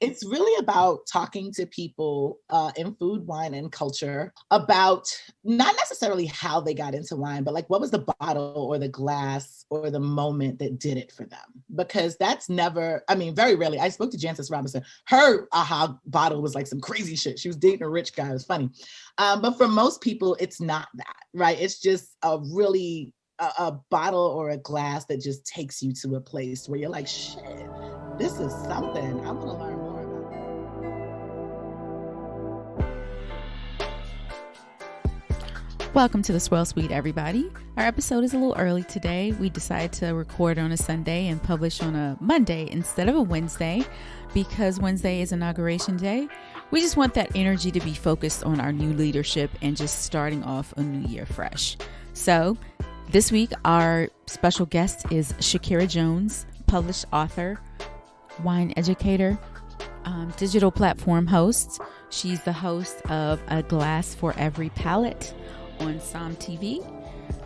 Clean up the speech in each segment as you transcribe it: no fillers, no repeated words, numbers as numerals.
It's really about talking to people in food, wine, and culture about not necessarily how they got into wine, but like what was the bottle or the glass or the moment that did it for them? Because that's never, I mean, very rarely. I spoke to Jancis Robinson. Her aha bottle was like some crazy shit. She was dating a rich guy. It was funny. But for most people, it's not that, right? It's just a really a bottle or a glass that just takes you to a place where you're like, shit, this is something. I want to learn more about it. Welcome to the Swirl Suite, everybody. Our episode is a little early today. We decided to record on a Sunday and publish on a Monday instead of a Wednesday because Wednesday is Inauguration Day. We just want that energy to be focused on our new leadership and just starting off a new year fresh. So this week, our special guest is Shakera Jones, published author, wine educator, digital platform host. She's the host of A Glass for Every Palate on Som TV.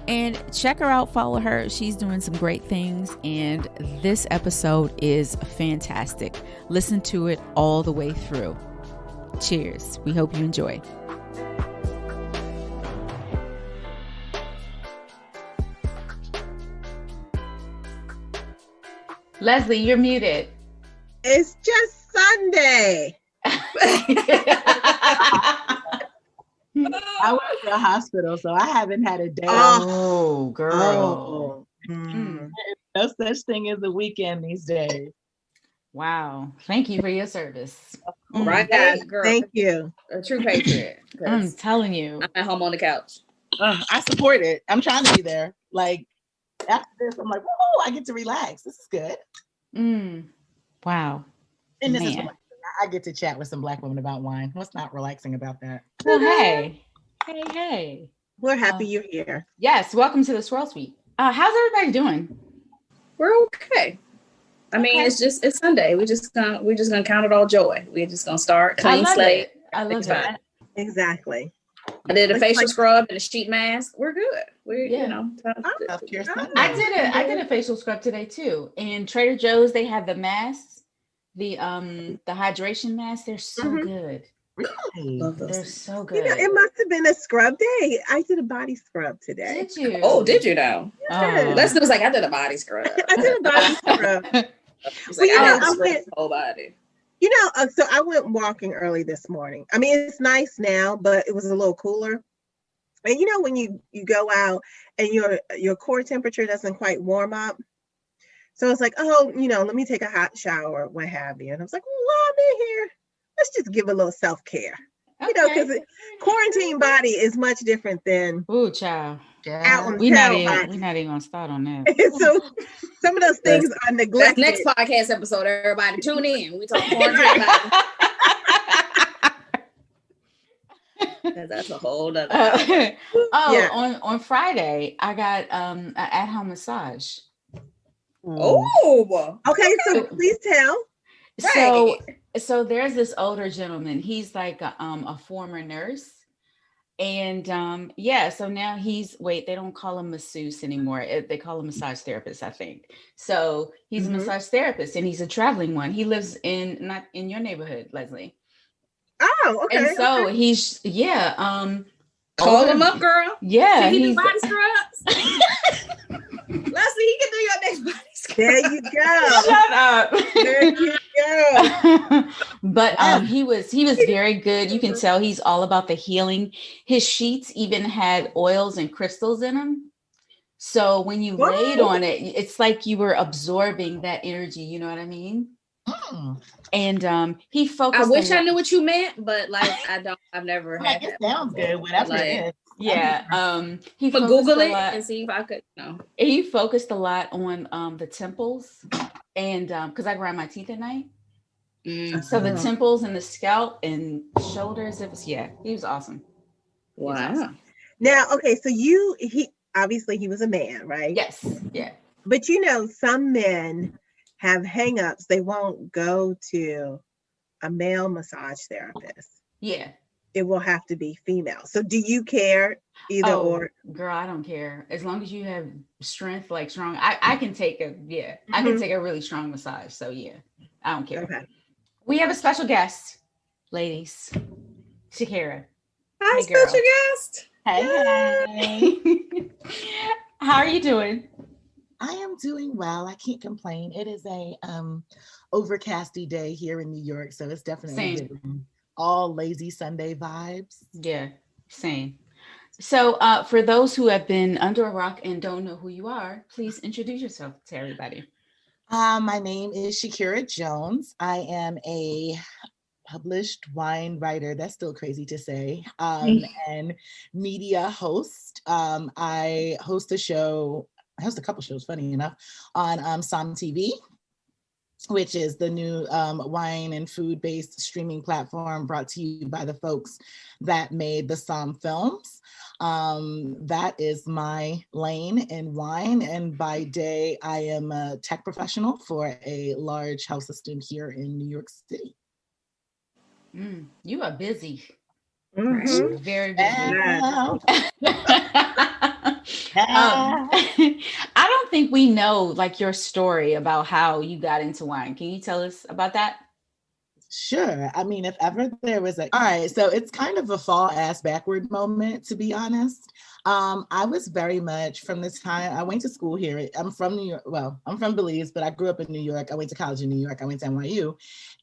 And check her out, follow her. She's doing some great things. And this episode is fantastic. Listen to it all the way through. Cheers. We hope you enjoy. Leslie, you're muted. It's just Sunday. I went to the hospital, so I haven't had a day. Oh, girl. There's no such thing as a weekend these days. Wow. Thank you for your service. Right, girl. Thank you. A true patriot. I'm telling you. I'm at home on the couch. I support it. I'm trying to be there. Like, after this, I'm like, whoa, I get to relax. This is good. Wow. And this is relaxing. I get to chat with some Black women about wine. What's not relaxing about that? Well, hey. We're happy you're here. Yes, welcome to the Swirl Suite. How's everybody doing? We're okay. I mean, it's Sunday. We're just gonna count it all joy. We're just gonna start clean slate. I love it. Exactly. I did a facial scrub and a sheet mask. We're good. I did a facial scrub today too. And Trader Joe's, they have the masks, the hydration masks. They're so good. Really? They're so good. You know, it must have been a scrub day. I did a body scrub today. Did you? Oh, did you now? Yes. Leslie was like, I did a body scrub. I did a body scrub. I went the whole body. You know, so I went walking early this morning. I mean, it's nice now, but it was a little cooler. And you know, when you go out and your core temperature doesn't quite warm up. So it's like, oh, you know, let me take a hot shower, what have you. And I was like, well, I'm in here. Let's just give a little self-care. Okay. You know, because quarantine body is much different than child. Out on We're not even gonna start on that. So some of those things are neglected. Next podcast episode, everybody tune in. We talk quarantine body. That's a whole other. On Friday, I got an at-home massage. Oh, okay. So please tell. Right. So there's this older gentleman. He's like a former nurse. And so now they don't call him masseuse anymore. They call him massage therapist, I think. So he's a massage therapist and he's a traveling one. He lives not in your neighborhood, Leslie. Oh, okay. And so he's call him up, girl. Yeah. Can he do body scrubs? Leslie, he can do your next body scrub. There you go. Shut up. There you go. But he was very good. You can tell he's all about the healing. His sheets even had oils and crystals in them. So when you laid on it, it's like you were absorbing that energy. You know what I mean? And he focused. I wish I knew what you meant, but like I've never had it sounds good, whatever it is. Yeah. He could Google it and see if I could He focused a lot on the temples and because I grind my teeth at night. So the temples and the scalp and shoulders, he was awesome. Wow. Awesome. Now, okay, so he obviously he was a man, right? Yes. Yeah. But you know, some men have hangups. They won't go to a male massage therapist. Yeah. It will have to be female. So do you care either or? Girl, I don't care. As long as you have strength, like strong, I can take I can take a really strong massage. So yeah, I don't care. Okay. We have a special guest, ladies. Shakera. Hi, Hey, special girl. guest. Hey. How are you doing? I am doing well. I can't complain. It is a overcasty day here in New York, so it's definitely giving all lazy Sunday vibes. Yeah, same. So for those who have been under a rock and don't know who you are, please introduce yourself to everybody. My name is Shakera Jones. I am a published wine writer. That's still crazy to say. And media host. I host a couple shows, funny enough, on Som TV, which is the new wine and food-based streaming platform brought to you by the folks that made the Som films. That is my lane in wine. And by day, I am a tech professional for a large health system here in New York City. You are busy. Mm-hmm. Very busy. I don't think we know like your story about how you got into wine. Can you tell us about that? Sure. I mean, if ever there was all right, so it's kind of a fall ass backward moment, to be honest. I was very much from the time I went to school here. I'm from New York. Well, I'm from Belize, but I grew up in New York. I went to college in New York. I went to NYU.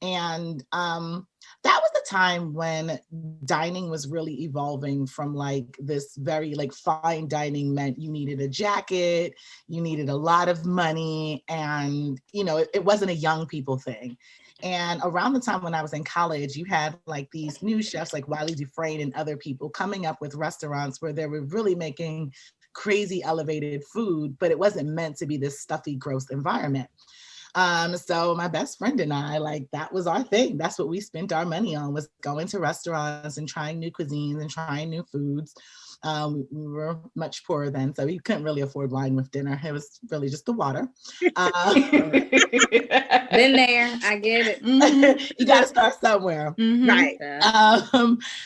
And that was the time when dining was really evolving from like this very like fine dining meant you needed a jacket, you needed a lot of money, and it wasn't a young people thing. And around the time when I was in college, you had like these new chefs like Wiley Dufresne and other people coming up with restaurants where they were really making crazy elevated food, but it wasn't meant to be this stuffy, gross environment. So my best friend and I, like, that was our thing. That's what we spent our money on, was going to restaurants and trying new cuisines and trying new foods. We were much poorer then, so we couldn't really afford wine with dinner. It was really just the water. Been there, I get it. You got to start somewhere, Right?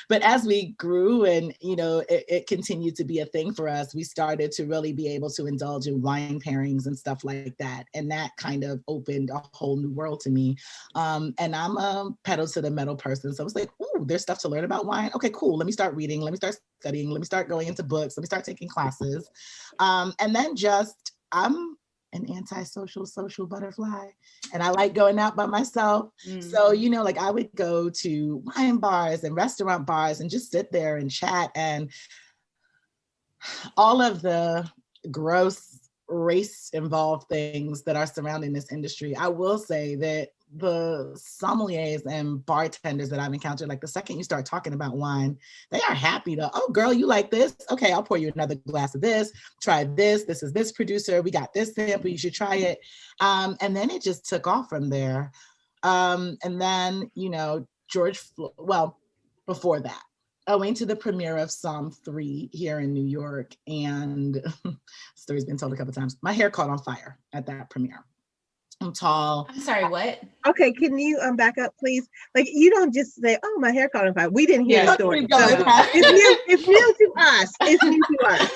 But as we grew and it continued to be a thing for us, we started to really be able to indulge in wine pairings and stuff like that, and that kind of opened a whole new world to me. And I'm a pedal to the metal person, so I was like, "Ooh, there's stuff to learn about wine. Okay, cool. Let me start reading. Let me start studying. Let me start going into books. Let me start taking classes." And then I'm an antisocial social butterfly, and I like going out by myself. So, like I would go to wine bars and restaurant bars and just sit there and chat, and all of the gross race involved things that are surrounding this industry. I will say that the sommeliers and bartenders that I've encountered, like the second you start talking about wine, they are happy to, "Oh girl, you like this? Okay, I'll pour you another glass of this. Try this. This is this producer. We got this sample. You should try it." And then it just took off from there. And then, before that, I went to the premiere of Som 3 here in New York, and story's been told a couple times. My hair caught on fire at that premiere. I'm tall. I'm sorry, what? Okay, can you back up, please? Like, you don't just say, "Oh, my hair caught on fire." We didn't hear the story. So it's new to us. It's new to us.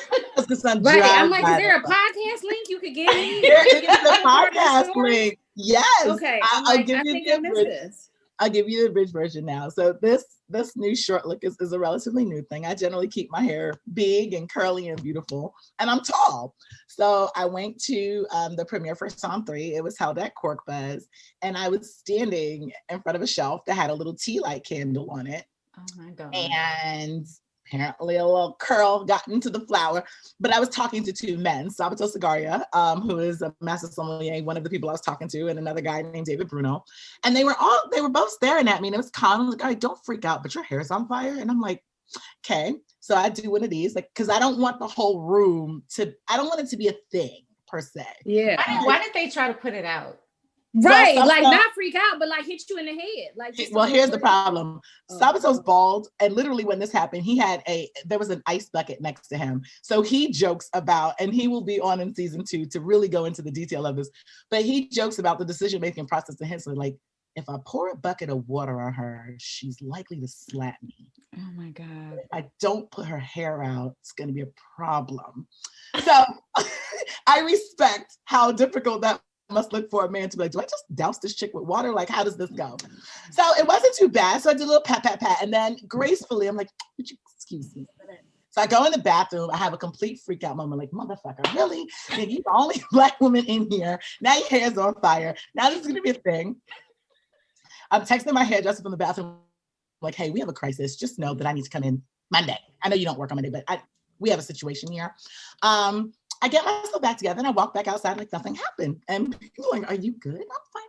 Right. I'm like, is there a podcast link you could give me? There is a podcast link. Yes. Okay. I'll give you the abridged version now. So this new short look is a relatively new thing. I generally keep my hair big and curly and beautiful, and I'm tall. So I went to the premiere for Som 3. It was held at Cork Buzz, and I was standing in front of a shelf that had a little tea light candle on it. Oh my God. And apparently a little curl got into the flower, but I was talking to two men, Sabato Sagaria, who is a master sommelier, one of the people I was talking to, and another guy named David Bruno. And they were both staring at me, and it was calm. Like, "All right, don't freak out, but your hair's on fire." And I'm like, "Okay." So I do one of these, like, because I don't want the whole room I don't want it to be a thing per se. Yeah. Why did they try to put it out? Right, like not freak out, but like hit you in the head. Like, well, here's the problem. Sabato's bald, and literally when this happened, there was an ice bucket next to him. So he jokes about, and he will be on in season 2 to really go into the detail of this, but he jokes about the decision-making process to him. So like, if I pour a bucket of water on her, she's likely to slap me. Oh my God. If I don't put her hair out, it's going to be a problem. So I respect how difficult that must look for a man to be like, do I just douse this chick with water? Like, how does this go? So it wasn't too bad. So I did a little pat. And then gracefully, I'm like, would you excuse me? So I go in the bathroom. I have a complete freak out moment. Like, motherfucker, really? You're the only Black woman in here. Now your hair's on fire. Now this is going to be a thing. I'm texting my hairdresser from the bathroom. Like, hey, we have a crisis. Just know that I need to come in Monday. I know you don't work on Monday, but we have a situation here. I get myself back together and I walk back outside like nothing happened. And people are like, are you good? I'm fine.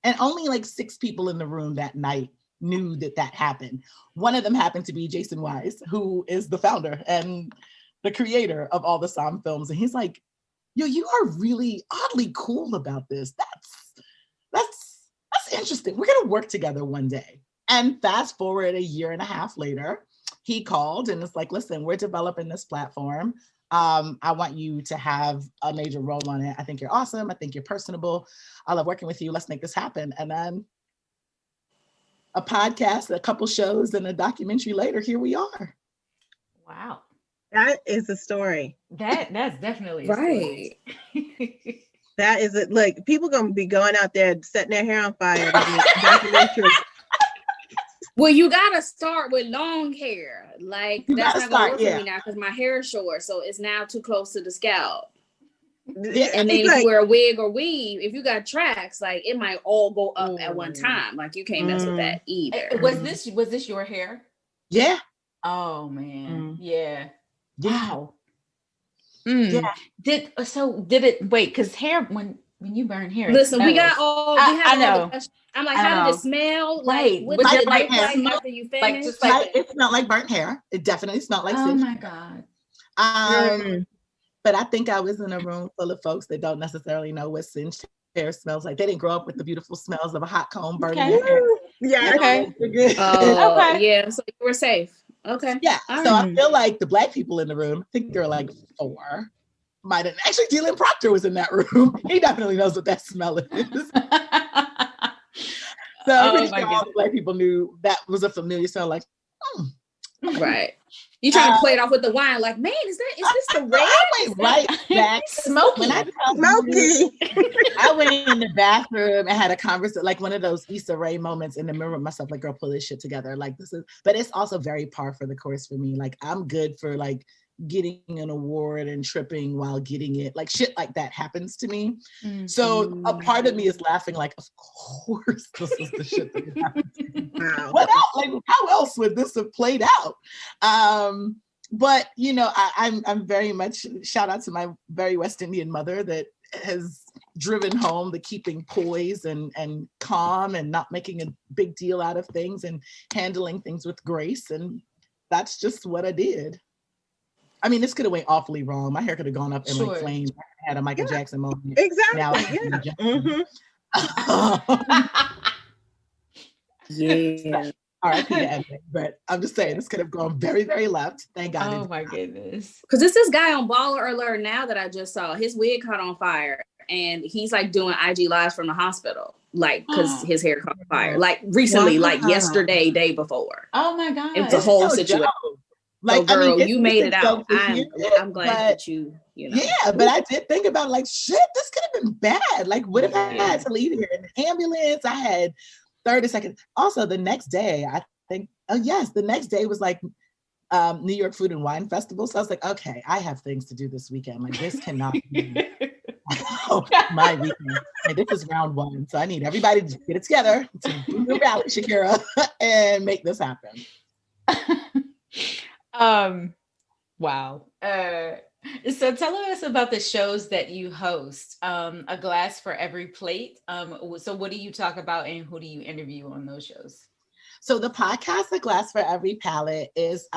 And only like 6 people in the room that night knew that happened. One of them happened to be Jason Wise, who is the founder and the creator of all the Psalm films. And he's like, yo, you are really oddly cool about this. That's interesting. We're gonna work together one day. And fast forward a year and a half later, he called and it's like, listen, we're developing this platform. I want you to have a major role on it. I think you're awesome. I think you're personable. I love working with you. Let's make this happen. And then a podcast, a couple shows, and a documentary later, here we are. Wow. That is a story. That's definitely right. That is it. Look, people gonna be going out there setting their hair on fire. Documentary. Well, you gotta start with long hair. Like that's not gonna work for me now because my hair is short, so it's now too close to the scalp. Yeah, and then if you wear a wig or weave, if you got tracks, like it might all go up at one time. Like you can't mess with that either. Was this your hair? Yeah. Oh man. Yeah. Wow. Yeah. Did it wait? Because hair when you burn hair. Listen, we got all. I know. I'm like, how did it smell? Right. Like, what did it look like after you finished? Like, just like it smelled like burnt hair. It definitely smelled like. Oh my God. But I think I was in a room full of folks that don't necessarily know what singed hair smells like. They didn't grow up with the beautiful smells of a hot comb burning their hair. Yeah. Okay. Okay. Yeah. So you were safe. Okay. Yeah. So I feel like the Black people in the room, I think there were like 4. Might have actually Dylan Proctor was in that room. He definitely knows what that smell is. So I'm pretty sure all the Black people knew that was a familiar smell. Like, right. You trying to play it off with the wine? Like, man, is this the red? I went right back. Smoky. Smoky. I went in the bathroom and had a conversation, like one of those Issa Rae moments in the mirror with myself, like, girl, pull this shit together. Like this is, but it's also very par for the course for me. Like I'm good for like getting an award and tripping while getting it. Like shit like that happens to me. Mm-hmm. So a part of me is laughing like, of course this is the shit that happened to me. Wow. What else? Like how else would this have played out? But you know, I'm very much, shout out to my very West Indian mother that has driven home the keeping poise and calm and not making a big deal out of things and handling things with grace. And that's just what I did. I mean, this could have went awfully wrong. My hair could have gone up in like flames. I had a Michael Jackson moment. Exactly. Now yeah. R.I.P. to Evan, but I'm just saying this could have gone very, very left. Thank God. Oh my goodness. Because it's this guy on Baller Alert now that I just saw. His wig caught on fire, and he's like doing IG lives from the hospital, like because his hair caught on fire, like recently, like yesterday, day before. Oh my God. It's a whole situation. Like, so girl, I mean, you made it out. I'm glad that you know. Yeah, but I did think about like, shit, this could have been bad. Like, what if I had to leave here in the ambulance? I had 30 seconds. Also, the next day, I think, the next day was like New York Food and Wine Festival. So I was like, okay, I have things to do this weekend. Like, this cannot be my weekend. And this is round 1. So I need everybody to get it together to do the rally, Shakera, and make this happen. Wow. So tell us about the shows that you host. A Glass for Every Plate. So what do you talk about and who do you interview on those shows? So the podcast, A Glass for Every Palate, is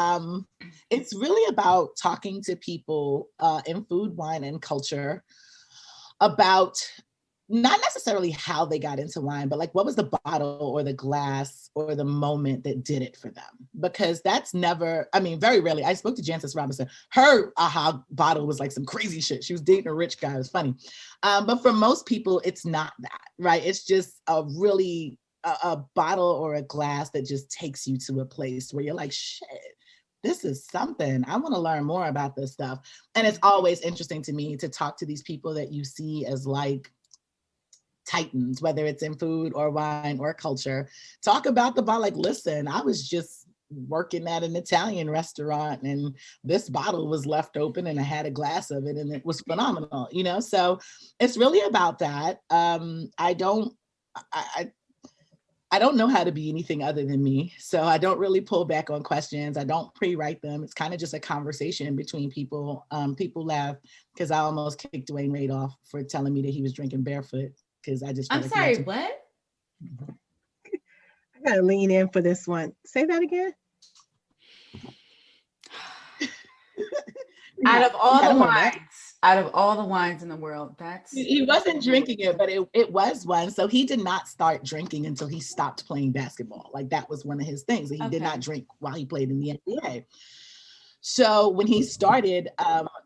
it's really about talking to people in food, wine, and culture about not necessarily how they got into wine, but like what was the bottle or the glass or the moment that did it for them? Because that's never, I mean, very rarely. I spoke to Jancis Robinson. Her aha bottle was like some crazy shit. She was dating a rich guy. It was funny. But for most people, it's not that, right? It's just a really, a bottle or a glass that just takes you to a place where you're like, shit, this is something. I want to learn more about this stuff. And it's always interesting to me to talk to these people that you see as like titans, whether it's in food or wine or culture, talk about the bottle. Like, listen, I was just working at an Italian restaurant and this bottle was left open and I had a glass of it and it was phenomenal, you know? So it's really about that. I don't know how to be anything other than me. So I don't really pull back on questions. I don't pre-write them. It's kind of just a conversation between people. People laugh because I almost kicked Dwayne Wade off for telling me that he was drinking barefoot because I just. I'm sorry, what? I gotta lean in for this one. Say that again. Out of all the wines in the world, he wasn't drinking it, but it was one. So he did not start drinking until he stopped playing basketball. Like that was one of his things. He did not drink while he played in the NBA. So when he started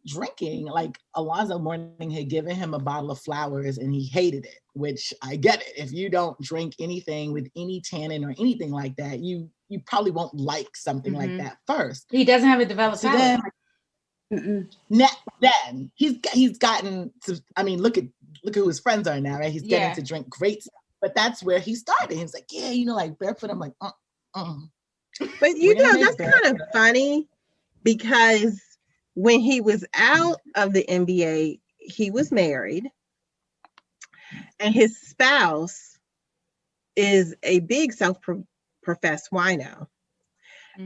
drinking, like Alonzo Mourning had given him a bottle of flowers and he hated it, which I get it. If you don't drink anything with any tannin or anything like that, you probably won't like something like that first. He doesn't have a developed palate. Then he's gotten to, I mean, look at who his friends are now, right? He's getting to drink great stuff. But that's where he started. He's like, yeah, you know, like barefoot. I'm like, But you know, that's kind of funny because when he was out of the NBA, he was married and his spouse is a big self-professed wino.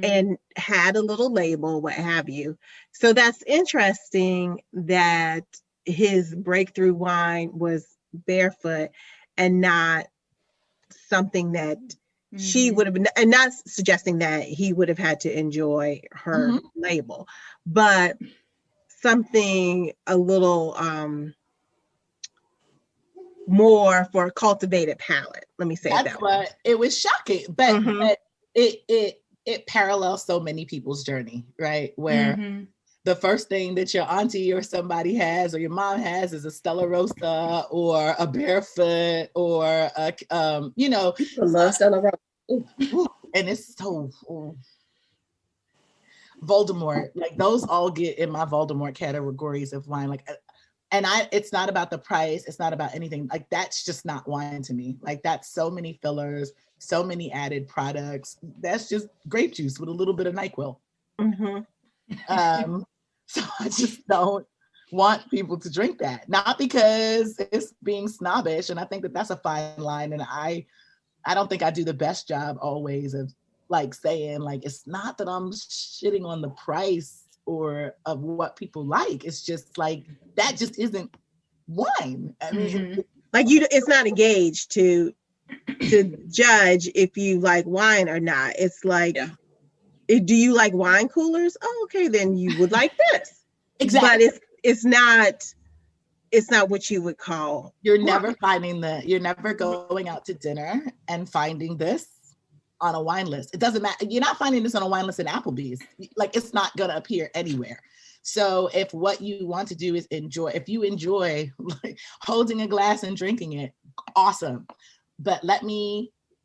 And had a little label, what have you. So that's interesting that his breakthrough wine was barefoot and not something that she would have been, and not suggesting that he would have had to enjoy her label, but something a little more for a cultivated palate. Let me say that's that what it was shocking, but it parallels so many people's journey, right? Where the first thing that your auntie or somebody has or your mom has is a Stella Rosa or a barefoot or a, you know. People love Stella Rosa. And it's so Voldemort. Like those all get in my Voldemort categories of wine. Like, and it's not about the price. It's not about anything. Like that's just not wine to me. Like that's so many fillers, so many added products. That's just grape juice with a little bit of NyQuil. So I just don't want people to drink that. Not because it's being snobbish, and I think that that's a fine line. And I don't think I do the best job always of like saying like it's not that I'm shitting on the price or of what people like. It's just like that just isn't wine. I mean, like it's not a gauge to judge if you like wine or not. It's like, do you like wine coolers? Oh, okay, then you would like this. Exactly. But it's not what you would call. You're never going out to dinner and finding this on a wine list. It doesn't matter. You're not finding this on a wine list in Applebee's. Like it's not gonna appear anywhere. So if what you want to do is enjoy, if you enjoy like, holding a glass and drinking it, awesome. But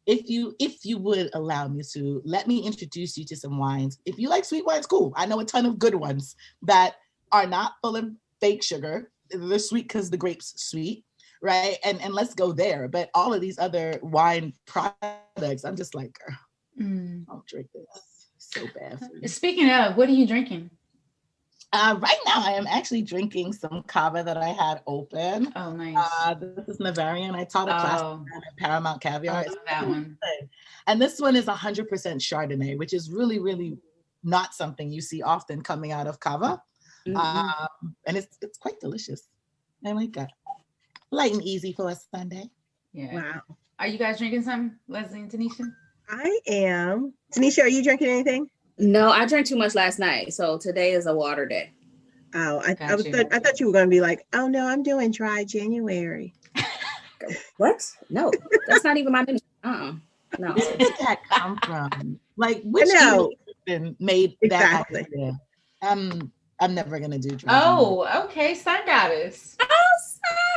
if you would allow me to, let me introduce you to some wines. If you like sweet wines, cool. I know a ton of good ones that are not full of fake sugar. They're sweet because the grape's sweet, right? And let's go there. But all of these other wine products, I'm just like, don't drink this. It's so bad for you. Speaking of, what are you drinking? Right now, I am actually drinking some cava that I had open. Oh, nice. This is Navarian. I taught a class at Paramount Caviar. I love that one. And this one is 100% Chardonnay, which is really, really not something you see often coming out of cava. And it's quite delicious. I like that. Light and easy for a Sunday. Yeah. Wow. Are you guys drinking some, Leslie and Tanisha? I am. Tanisha, are you drinking anything? No, I drank too much last night, so today is a water day. Oh, I thought you were going to be like, oh no, I'm doing dry January. What? No, that's not even my business. No. Where did that come from? Like, which evil made exactly. that idea? I'm never gonna do dry. Oh, okay, Sun Goddess.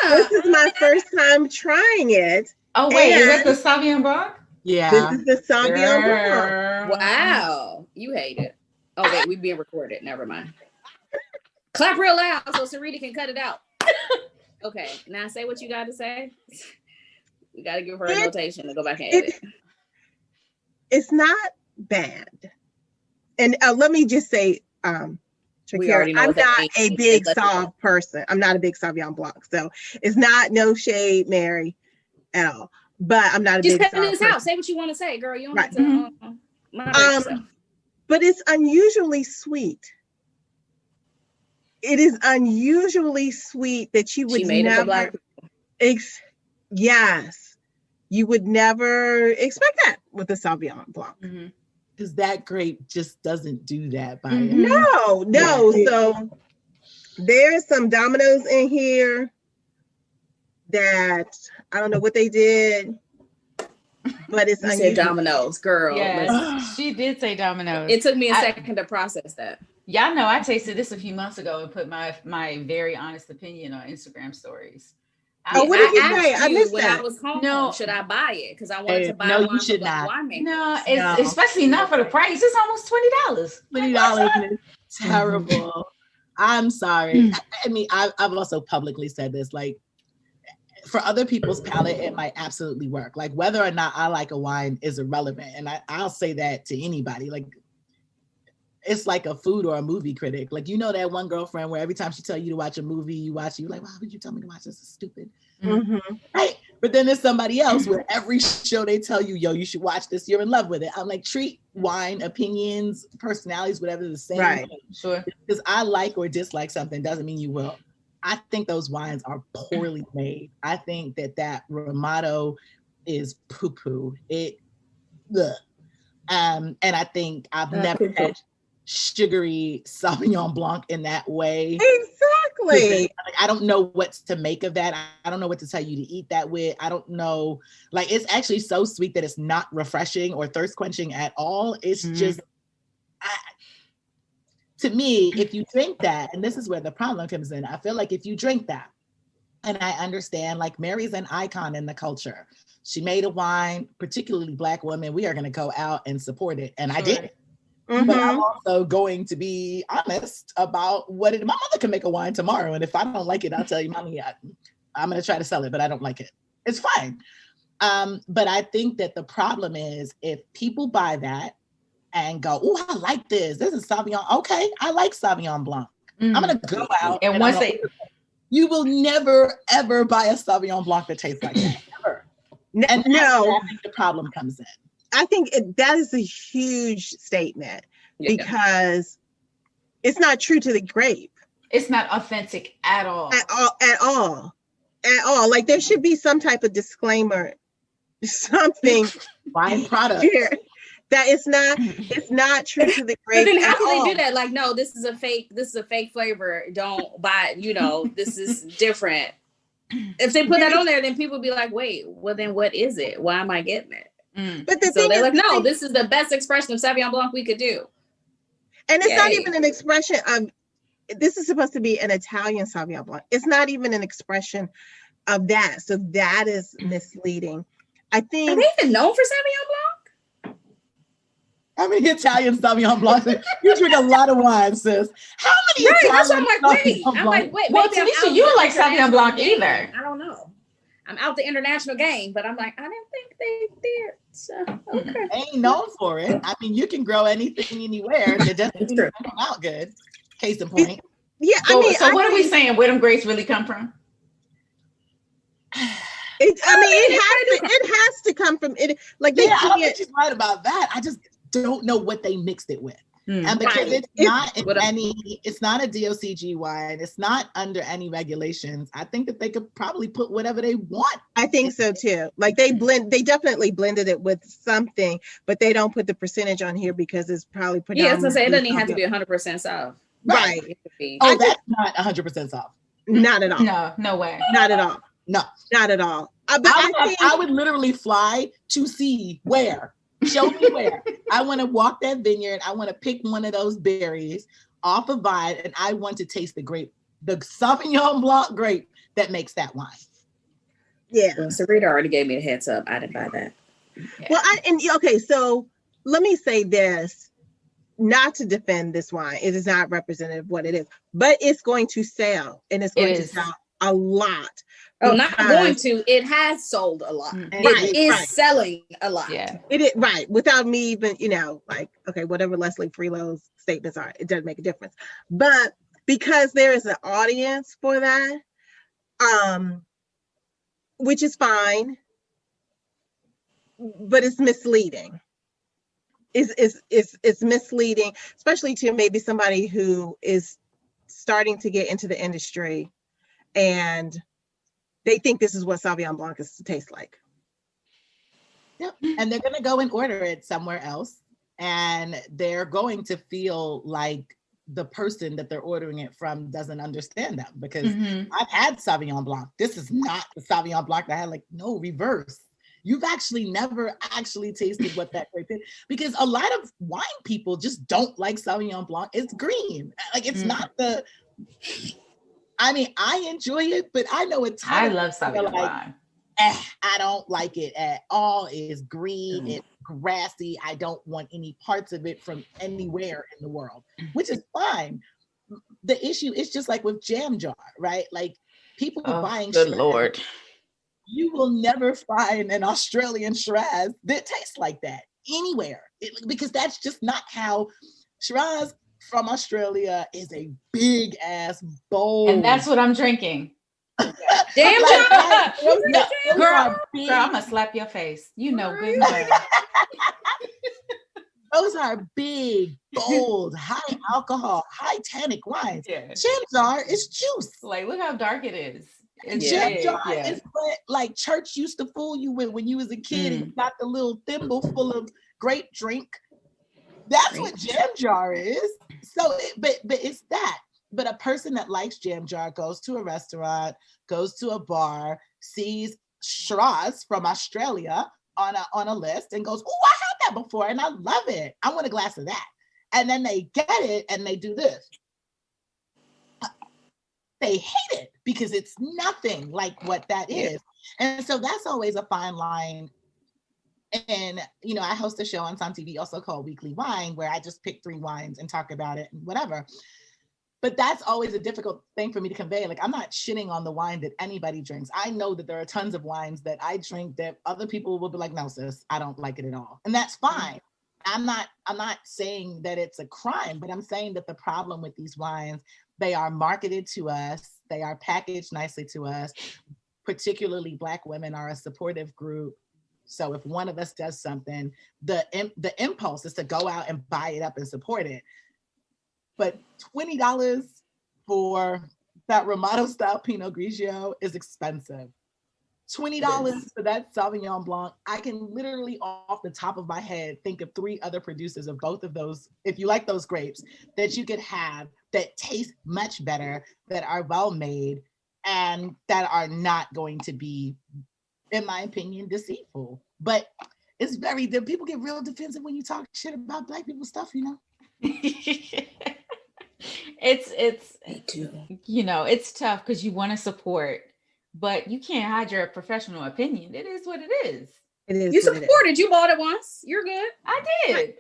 This is my first time trying it. Oh wait, is it the Sauvignon Blanc? Yeah. This is the Sauvignon Blanc. Wow. You hate it. Oh, wait, we're being recorded. Never mind. Clap real loud so Sarita can cut it out. Okay, now say what you got to say. We got to give her a notation to go back and edit. It's not bad. And let me just say, Shakera, I'm not a big Sauv person. I'm not a big Sauvignon Blanc. So it's not no shade, Mary, at all. But I'm not a big Sauv person. Just cut this out. Say what you want to say, girl. You don't have to. But it's unusually sweet. It is unusually sweet that you would never. Yes, you would never expect that with a Sauvignon Blanc. Because that grape just doesn't do that by it. No. Yeah. So there's some Dominoes in here that I don't know what they did, but it's unusual. Dominoes, girl. Yes, she did say Dominoes. It took me a second to process that. Y'all know I tasted this a few months ago and put my very honest opinion on Instagram stories. What did you say? I missed when that. I was home, should I buy it? Because I wanted to buy one. You should not. No, especially not for the price. It's almost $20. $20 is terrible. I'm sorry. I mean, I've also publicly said this. Like, for other people's palate, it might absolutely work. Like, whether or not I like a wine is irrelevant, and I'll say that to anybody. Like, it's like a food or a movie critic. Like, you know that one girlfriend where every time she tell you to watch a movie, you're like, why would you tell me to watch this? It's stupid. Right? But then there's somebody else where every show they tell you, yo, you should watch this. You're in love with it. I'm like, treat wine, opinions, personalities, whatever, the same. Right. Sure. Because I like or dislike something doesn't mean you will. I think those wines are poorly made. I think that Ramato is poo-poo. And I think I've never had sugary Sauvignon Blanc in that way. Exactly. I don't know what to make of that. I don't know what to tell you to eat that with. I don't know. Like, it's actually so sweet that it's not refreshing or thirst quenching at all. It's just, to me, if you drink that, and this is where the problem comes in, I feel like if you drink that, and I understand, like, Mary's an icon in the culture. She made a wine, particularly Black women. We are going to go out and support it. And I did. But I'm also going to be honest about what my mother can make a wine tomorrow. And if I don't like it, I'll tell you, Mommy, I'm going to try to sell it, but I don't like it. It's fine. But I think that the problem is if people buy that and go, oh, I like this. This is Sauvignon. Okay, I like Sauvignon Blanc. I'm going to go out. And once you will never, ever buy a Sauvignon Blanc that tastes like that. Never. And no. I think the problem comes in. I think that is a huge statement because it's not true to the grape. It's not authentic at all. At all. Like, there should be some type of disclaimer, something wine product here that it's not true to the grape. But then how can they do that? Like, no, this is a fake flavor. Don't buy it. This is different. If they put that on there, then people be like, wait, well, then what is it? Why am I getting it? But they're like, no, this is the best expression of Sauvignon Blanc we could do. And it's not even an expression of, this is supposed to be an Italian Sauvignon Blanc. It's not even an expression of that. So that is misleading. I think. Are they even known for Sauvignon Blanc? How many Italian Sauvignon Blancs? You drink a lot of wine, sis. How many Italian I'm like, wait. Well, Tanisha, you don't like Sauvignon Blanc either. I don't know. I'm out the international game, but I'm like, I didn't think they did. So, okay. They ain't known for it. I mean, you can grow anything anywhere. It doesn't come out good. Case in point. Yeah, so what are we saying? Where them grapes really come from? It has to come from it. Like, I don't think she's right about that. I just don't know what they mixed it with. And because it's not a DOCG wine, it's not under any regulations. I think that they could probably put whatever they want. I think so too. Like, they definitely blended it with something, but they don't put the percentage on here because it's probably put. Yeah, I was gonna say it doesn't even have to be 100% soft. Right. Oh, that's not 100% soft. Not at all. No way. Not at all. No, not at all. I would literally fly to see where. Show me where. I want to walk that vineyard. I want to pick one of those berries off a vine, and I want to taste the grape, the Sauvignon Blanc grape that makes that wine. Yeah. Well, Sarita already gave me a heads up. I didn't buy that. Yeah. Well, so let me say this, not to defend this wine. It is not representative of what it is, but it's going to sell, and it's going to sell a lot. Oh, not going to. It has sold a lot. It is selling a lot. Yeah. It is right. Without me even, like, okay, whatever Leslie Freelo's statements are, it doesn't make a difference. But because there is an audience for that, which is fine, but it's misleading. It's misleading, especially to maybe somebody who is starting to get into the industry and they think this is what Sauvignon Blanc is to taste like. Yep. And they're going to go and order it somewhere else. And they're going to feel like the person that they're ordering it from doesn't understand them, because I've had Sauvignon Blanc. This is not the Sauvignon Blanc that I had, like, no, reverse. You've actually never actually tasted what that grape is, because a lot of wine people just don't like Sauvignon Blanc. It's green. Like, it's not the, I mean, I enjoy it, but I know it's I love Sauvignon Blanc. I don't like it at all. It's green, it's grassy. I don't want any parts of it from anywhere in the world, which is fine. The issue is just like with Jam Jar, right? Like, people buying good Shiraz, Lord. You will never find an Australian Shiraz that tastes like that anywhere, because that's just not how Shiraz from Australia is. A big ass bowl, and that's what I'm drinking. Damn, like, girl, I'm gonna slap your face. You know good well. Those are big, bold, high alcohol, high tannic wines. Yeah. Jam Jar is juice. Like, look how dark it is. It's Jam Jar is what, like, church used to fool you with when you was a kid and you got the little thimble full of grape drink. That's what Jam Jar is. So, but it's that. But a person that likes Jam Jar goes to a restaurant, goes to a bar, sees Shiraz from Australia on a list and goes, oh, I had that before and I love it. I want a glass of that. And then they get it and they do this. They hate it because it's nothing like what that is. And so that's always a fine line. And, I host a show on Sun TV also called Weekly Wine, where I just pick 3 wines and talk about it and whatever. But that's always a difficult thing for me to convey. Like, I'm not shitting on the wine that anybody drinks. I know that there are tons of wines that I drink that other people will be like, no, sis, I don't like it at all. And that's fine. I'm not saying that it's a crime, but I'm saying that the problem with these wines, they are marketed to us. They are packaged nicely to us. Particularly Black women are a supportive group. So if one of us does something, the impulse is to go out and buy it up and support it. But $20 for that Ramato style Pinot Grigio is expensive. $20 for that Sauvignon Blanc. I can literally, off the top of my head, think of 3 other producers of both of those, if you like those grapes, that you could have that taste much better, that are well made, and that are not going to be, in my opinion, deceitful. But it's people get real defensive when you talk shit about Black people's stuff, It's tough because you want to support, but you can't hide your professional opinion. It is what it is. It is. You supported. You bought it once. You're good. I did.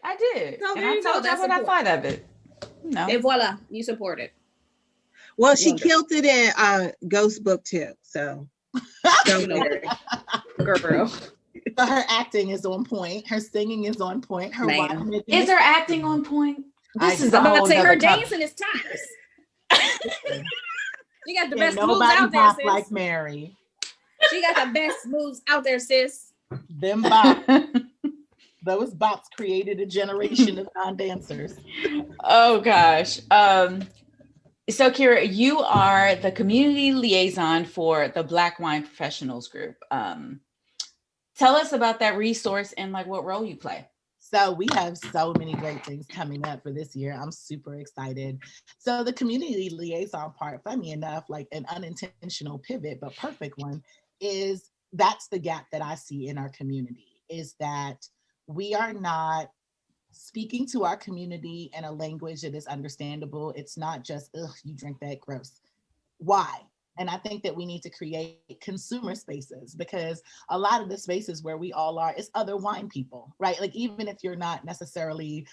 So and I told you what I thought of it. And voila, you supported. Well, she killed it in Ghost Book 2. So don't worry, girl. But her acting is on point. Her singing is on point. Her is her acting on point? I'm about to say her dancing is timeless. She got the best moves out there, sis. Like Mary. She got the best moves out there, sis. Them bops. Those bops created a generation of non-dancers. Oh gosh. So Kira, you are the community liaison for the Black Wine Professionals Group. Tell us about that resource and like what role you play. So we have so many great things coming up for this year. I'm super excited. So the community liaison part, funny enough, like an unintentional pivot, but perfect one, is that's the gap that I see in our community, is that we are not speaking to our community in a language that is understandable. It's not just, ugh, you drink that, gross. Why? And I think that we need to create consumer spaces, because a lot of the spaces where we all are is other wine people, right? Like, even if you're not necessarily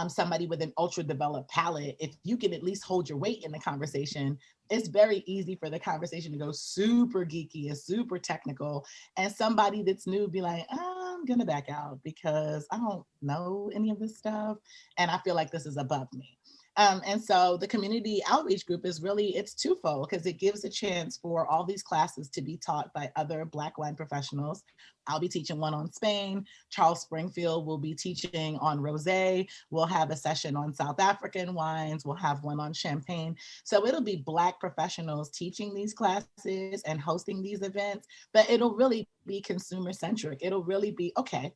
somebody with an ultra developed palate, if you can at least hold your weight in the conversation, it's very easy for the conversation to go super geeky and super technical. And somebody that's new be like, I'm gonna back out because I don't know any of this stuff. And I feel like this is above me. And so the community outreach group is really, it's twofold, because it gives a chance for all these classes to be taught by other Black wine professionals. I'll be teaching one on Spain. Charles Springfield will be teaching on rosé. We'll have a session on South African wines. We'll have one on champagne. So it'll be Black professionals teaching these classes and hosting these events, but it'll really be consumer centric. It'll really be, okay,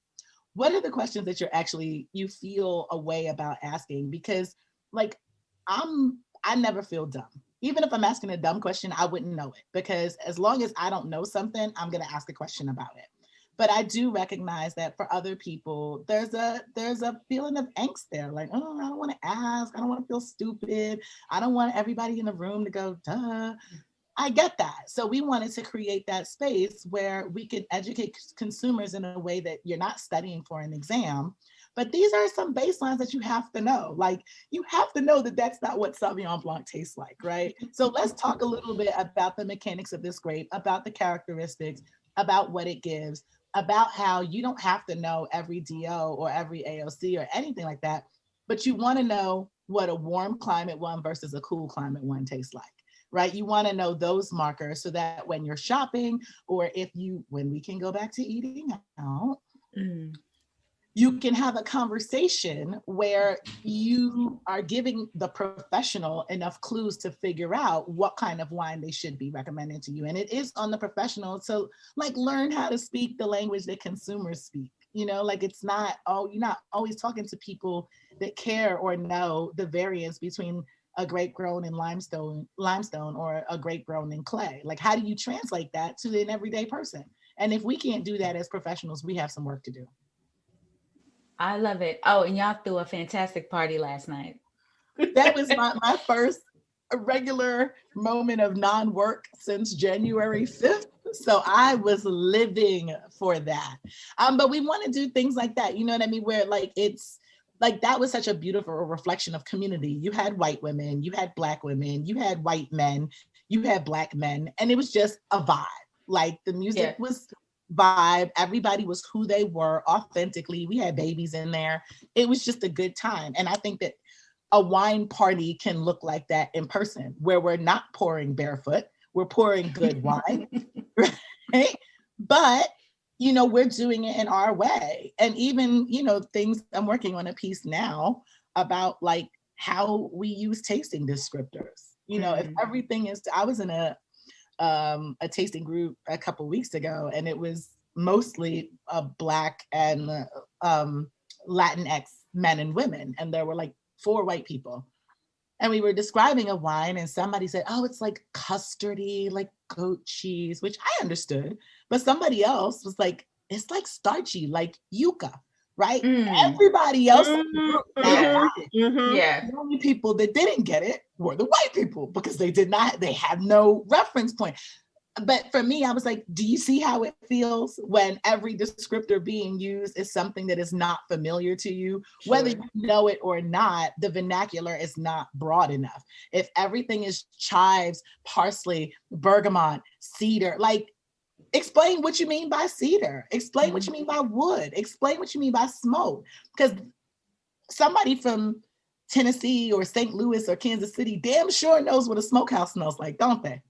what are the questions that you feel a way about asking? Because like, I never feel dumb. Even if I'm asking a dumb question, I wouldn't know it, because as long as I don't know something, I'm going to ask a question about it. But I do recognize that for other people, there's a feeling of angst there. Like, oh, I don't want to ask. I don't want to feel stupid. I don't want everybody in the room to go, duh. I get that. So we wanted to create that space where we could educate consumers in a way that you're not studying for an exam, but these are some baselines that you have to know. Like, you have to know that that's not what Sauvignon Blanc tastes like, right? So let's talk a little bit about the mechanics of this grape, about the characteristics, about what it gives, about how you don't have to know every DO or every AOC or anything like that, but you want to know what a warm climate one versus a cool climate one tastes like. Right? You want to know those markers so that when you're shopping, or when we can go back to eating out, you can have a conversation where you are giving the professional enough clues to figure out what kind of wine they should be recommending to you. And it is on the professional to like learn how to speak the language that consumers speak. You know, like it's not, you're not always talking to people that care or know the variance between a grape grown in limestone or a grape grown in clay. Like, how do you translate that to an everyday person? And if we can't do that as professionals, we have some work to do. I love it. Oh, and y'all threw a fantastic party last night. That was my first regular moment of non-work since January 5th. So I was living for that. But we want to do things like that. You know what I mean? Where like, it's, like that was such a beautiful reflection of community. You had white women, you had Black women, you had white men, you had Black men, and it was just a vibe. Like the music was vibe. Everybody was who they were authentically. We had babies in there. It was just a good time. And I think that a wine party can look like that in person, where we're not pouring barefoot, we're pouring good wine, right? But you know, we're doing it in our way. And even, you know, things, I'm working on a piece now about like how we use tasting descriptors. You know, if everything is, I was in a tasting group a couple weeks ago, and it was mostly Black and Latinx men and women. And there were like 4 white people. And we were describing a wine, and somebody said, oh, it's like custardy, like goat cheese, which I understood. But somebody else was like, it's like starchy, like yuca, right? Everybody else the only people that didn't get it were the white people, because they had no reference point. But for me, I was like, do you see how it feels when every descriptor being used is something that is not familiar to you? Sure. Whether you know it or not, the vernacular is not broad enough. If everything is chives, parsley, bergamot, cedar, like explain what you mean by cedar. Explain what you mean by wood. Explain what you mean by smoke. Because somebody from Tennessee or St. Louis or Kansas City damn sure knows what a smokehouse smells like, don't they?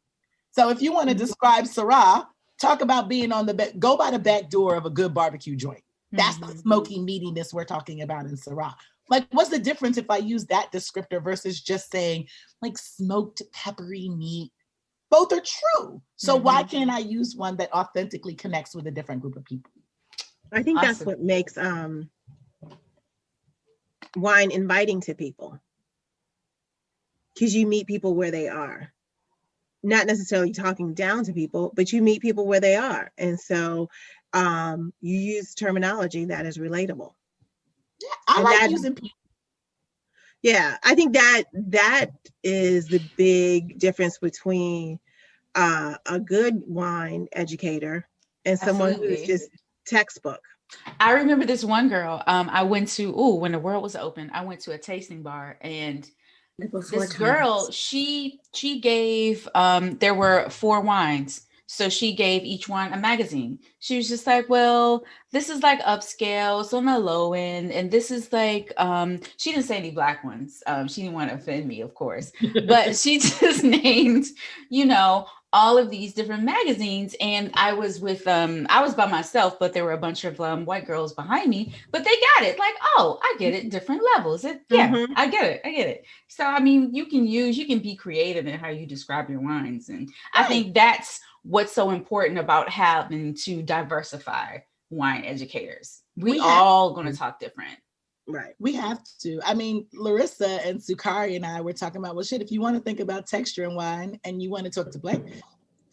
So if you want to describe Syrah, talk about being on go by the back door of a good barbecue joint. That's the smoky meatiness we're talking about in Syrah. Like, what's the difference if I use that descriptor versus just saying like smoked peppery meat? Both are true. So why can't I use one that authentically connects with a different group of people? I think that's what makes wine inviting to people. Because you meet people where they are. Not necessarily talking down to people, but you meet people where they are. And so you use terminology that is relatable. Yeah, I like using people. Yeah, I think that is the big difference between a good wine educator and someone who's just textbook. I remember this one girl. I went to when the world was open. I went to a tasting bar, and this girl, she gave there were 4 wines. So she gave each one a magazine. She was just like, well, this is like upscale, so on the low end. And this is like, she didn't say any Black ones. She didn't want to offend me, of course. But she just named, all of these different magazines. And I was I was by myself, but there were a bunch of white girls behind me, but they got it. Like, oh, I get it. Different levels. I get it. So, I mean, you can be creative in how you describe your wines. And I think that's what's so important about having to diversify wine educators. We all going to talk different. Right. We have to. I mean, Larissa and Sukari and I were talking about, well, shit, if you want to think about texture in wine and you want to talk to Black,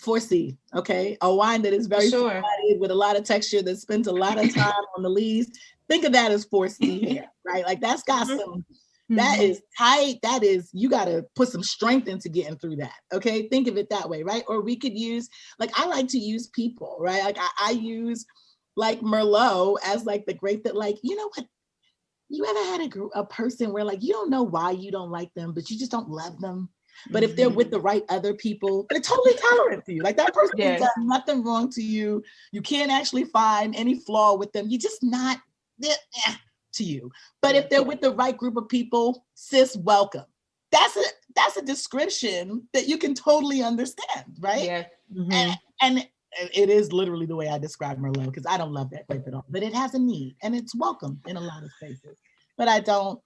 4C, okay? A wine that is very bodied with a lot of texture, that spends a lot of time on the lees. Think of that as 4C here, right? Like that's got some, that is tight. That is, you got to put some strength into getting through that, okay? Think of it that way, right? Or we could use, like, I like to use people, right? Like I use like Merlot as like the grape that, like, you know what? You ever had a person where like you don't know why you don't like them, but you just don't love them? But if they're with the right other people, they're totally tolerant to you. Like that person has done nothing wrong to you. You can't actually find any flaw with them. You're just not to you. But if they're with the right group of people, sis, welcome. That's a description that you can totally understand, right? Yeah. And it is literally the way I describe Merlot, because I don't love that grape at all, but it has a need and it's welcome in a lot of spaces. But I don't,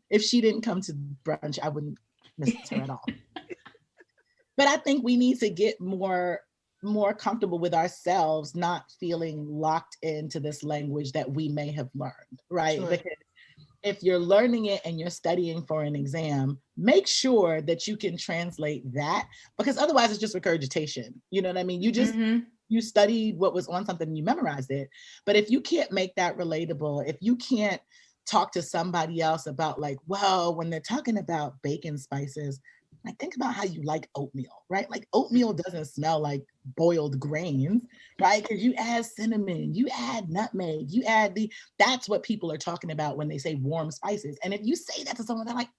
if she didn't come to brunch, I wouldn't miss her at all. But I think we need to get more comfortable with ourselves, not feeling locked into this language that we may have learned, right? Sure. Because if you're learning it and you're studying for an exam, make sure that you can translate that, because otherwise it's just regurgitation. You know what I mean? You just, you studied what was on something and you memorized it. But if you can't make that relatable, if you can't talk to somebody else about like, well, when they're talking about bacon spices, like think about how you like oatmeal, right? Like oatmeal doesn't smell like boiled grains, right? Because you add cinnamon, you add nutmeg, you add that's what people are talking about when they say warm spices. And if you say that to someone, they're like,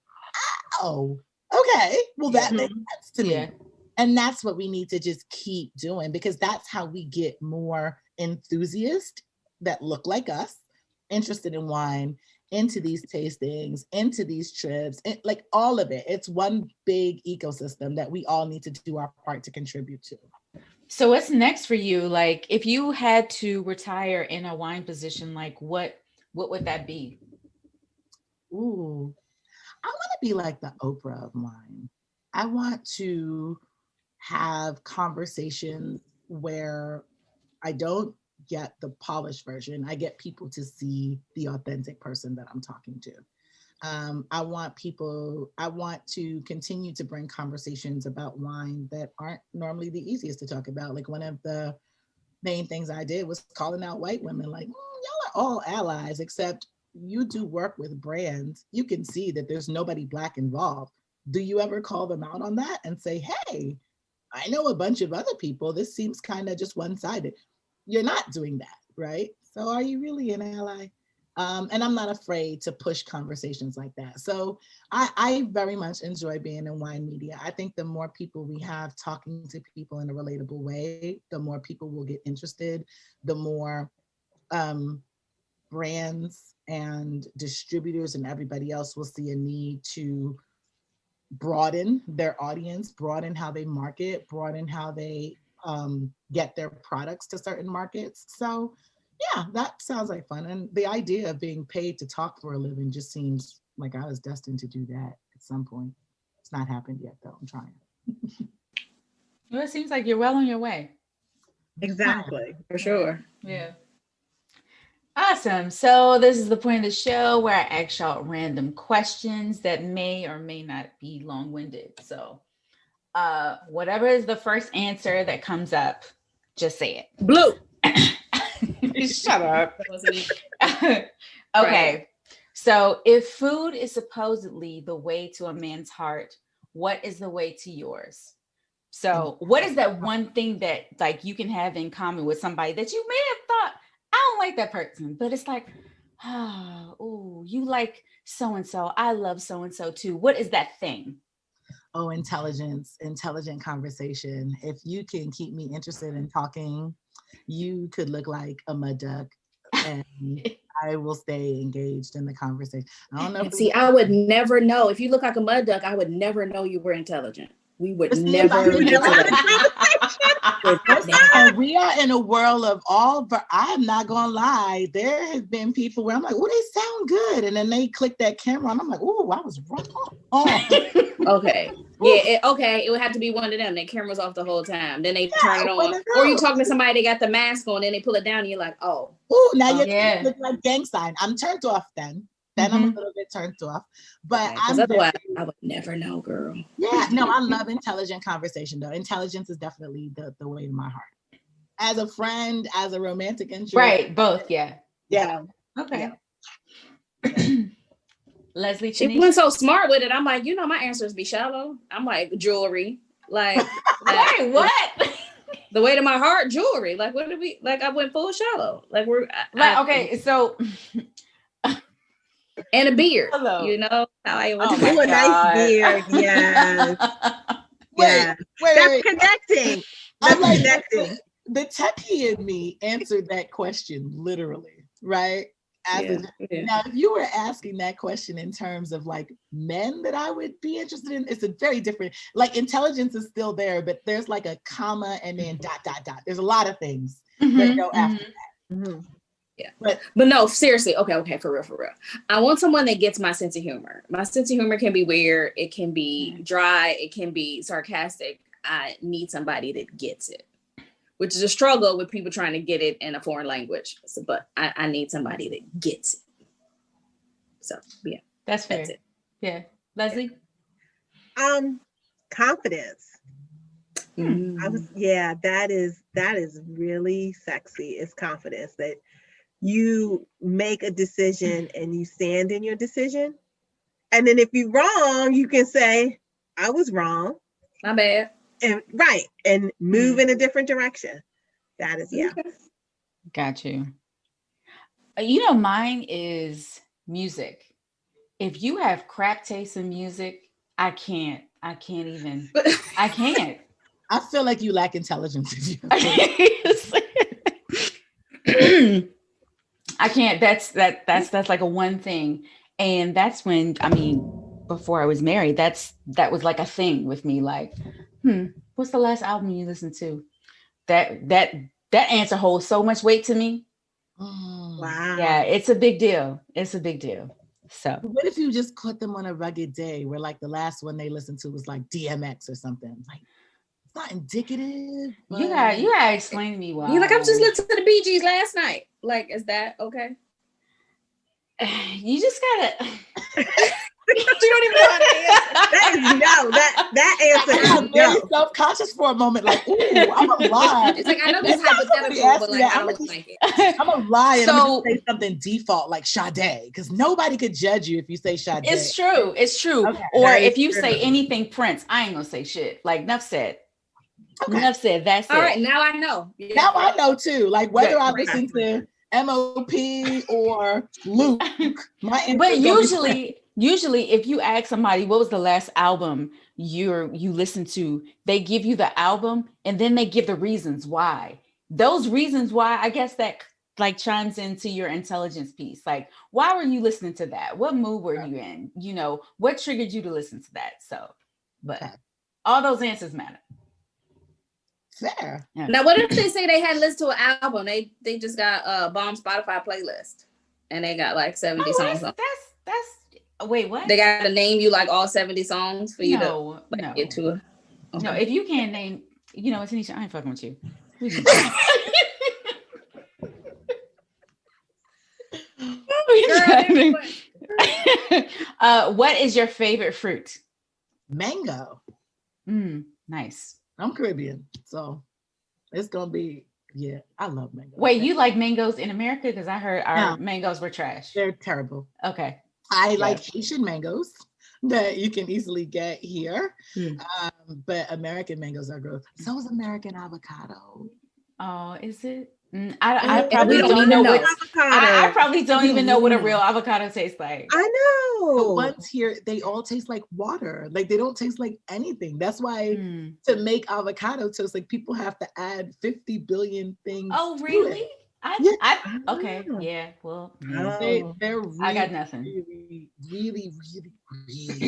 oh, okay, well that makes sense to me. And that's what we need to just keep doing, because that's how we get more enthusiasts that look like us, interested in wine, into these tastings, into these trips, like all of it. It's one big ecosystem that we all need to do our part to contribute to. So what's next for you? Like if you had to retire in a wine position, like what would that be? Ooh, I want to be like the Oprah of wine. I want to have conversations where I don't get the polished version. I get people to see the authentic person that I'm talking to. I want to continue to bring conversations about wine that aren't normally the easiest to talk about. Like one of the main things I did was calling out white women, like, y'all are all allies, except you do work with brands. You can see that there's nobody Black involved. Do you ever call them out on that and say, hey, I know a bunch of other people, this seems kind of just one-sided? You're not doing that, right? So are you really an ally? And I'm not afraid to push conversations like that. So I very much enjoy being in wine media. I think the more people we have talking to people in a relatable way, the more people will get interested, the more brands and distributors and everybody else will see a need to broaden their audience, broaden how they market, broaden how they get their products to certain markets. So yeah, that sounds like fun. And the idea of being paid to talk for a living just seems like I was destined to do that at some point. It's not happened yet though, I'm trying. Well, it seems like you're well on your way. Exactly, for sure. Yeah. Awesome. So this is the point of the show where I ask y'all random questions that may or may not be long-winded. So whatever is the first answer that comes up, just say it. Blue. Shut up. Okay. Right. So if food is supposedly the way to a man's heart, what is the way to yours? So what is that one thing that like you can have in common with somebody that you may have thought, I don't like that person, but it's like, oh, you like so-and-so. I love so-and-so too. What is that thing? Oh, intelligent conversation. If you can keep me interested in talking, you could look like a mud duck and I will stay engaged in the conversation. I don't know. See, I would never know. If you look like a mud duck, I would never know you were intelligent. We would never get to that. And we are in a world of all, but I'm not gonna lie, there have been people where I'm like, oh, they sound good. And then they click that camera and I'm like, oh, I was wrong. Okay. Yeah, it would have to be one of them. Their camera's off the whole time. Then they turn it on. Or you talking to somebody, they got the mask on, then they pull it down and you're like, oh. Oh, now you look like gang sign. I'm turned off then. Then I'm a little bit turned off. But otherwise, I would never know, girl. Yeah, no, I love intelligent conversation though. Intelligence is definitely the way to my heart. As a friend, as a romantic interest. Right, both, yeah. Yeah. Okay. Yeah. Leslie, she went so smart with it. I'm like, my answers be shallow. I'm like, jewelry. Like, wait, what? The way to my heart, jewelry. Like, what did we, like, I went full shallow. Like, okay, so. And a beard. Hello. How I want to a nice beard. Yes. Wait. That's connecting. That's connecting. The techie in me answered that question literally, right? Now, if you were asking that question in terms of like men that I would be interested in, it's a very different, like intelligence is still there, but there's like a comma and then ... There's a lot of things that go after that. Mm-hmm. Yeah. But no, seriously. Okay. For real. I want someone that gets my sense of humor. My sense of humor can be weird. It can be dry. It can be sarcastic. I need somebody that gets it, which is a struggle with people trying to get it in a foreign language. So, but I need somebody that gets it. So yeah, that's fair. That's it. Yeah. Leslie? Confidence. That is really sexy. It's confidence that you make a decision and you stand in your decision. And then if you're wrong, you can say, I was wrong. My bad. And move in a different direction. That is, Got you. Mine is music. If you have crap taste in music, I can't even. I can't. I feel like you lack intelligence. I can't. That's like a one thing. And that's when, before I was married, that was like a thing with me. Like, what's the last album you listened to? That answer holds so much weight to me. Wow. Yeah, it's a big deal. So what if you just caught them on a rugged day where like the last one they listened to was like DMX or something? Like, it's not indicative. You gotta explain to me why. You're like, I was just listening to the Bee Gees last night. Like, is that okay? You just gotta. You don't even know how to answer. That answer is I'm very self-conscious for a moment. Like, ooh, I'm a lie. It's like, I know this is hypothetical, but like, I don't like it. I'm a lie, and I'm gonna say something default like Sade, because nobody could judge you if you say Sade. It's true. Okay. Or if you say anything Prince, I ain't gonna say shit. Like, enough said. Okay. Enough said. That's all it. Right, now I know. Yeah. Now I know too. Like whether I listen to MOP or Luke, but usually if you ask somebody what was the last album you listened to, they give you the album and then they give the reasons why. Those reasons why, I guess that like chimes into your intelligence piece. Like, why were you listening to that? What mood were you in? What triggered you to listen to that? So, but all those answers matter. Fair. Yeah. Now, what if they say they hadn't listened to an album? They just got a bomb Spotify playlist, and they got like 70 songs. That's wait, what? They got to name you like all 70 songs for you to get to it. Okay. No, if you can't name, Tanisha, I ain't fucking with you. What is your favorite fruit? Mango. Nice. I'm Caribbean, so it's gonna be I love mangoes. Wait, you like mangoes in America? Because I heard our mangoes were trash. They're terrible. Okay. I like Haitian mangoes that you can easily get here, but American mangoes are gross. So is American avocado. Oh, is it? I probably we don't don't even know know. what I Avocado. probably don't even know what a real avocado tastes like. I The know. ones here, they all taste like water. Like they don't taste like anything. That's why Mm. to make avocado toast, like people have to add 50 billion things. Oh, to really? it. Yeah. Okay. Yeah. Well, yeah. Oh. They're I really, got nothing. really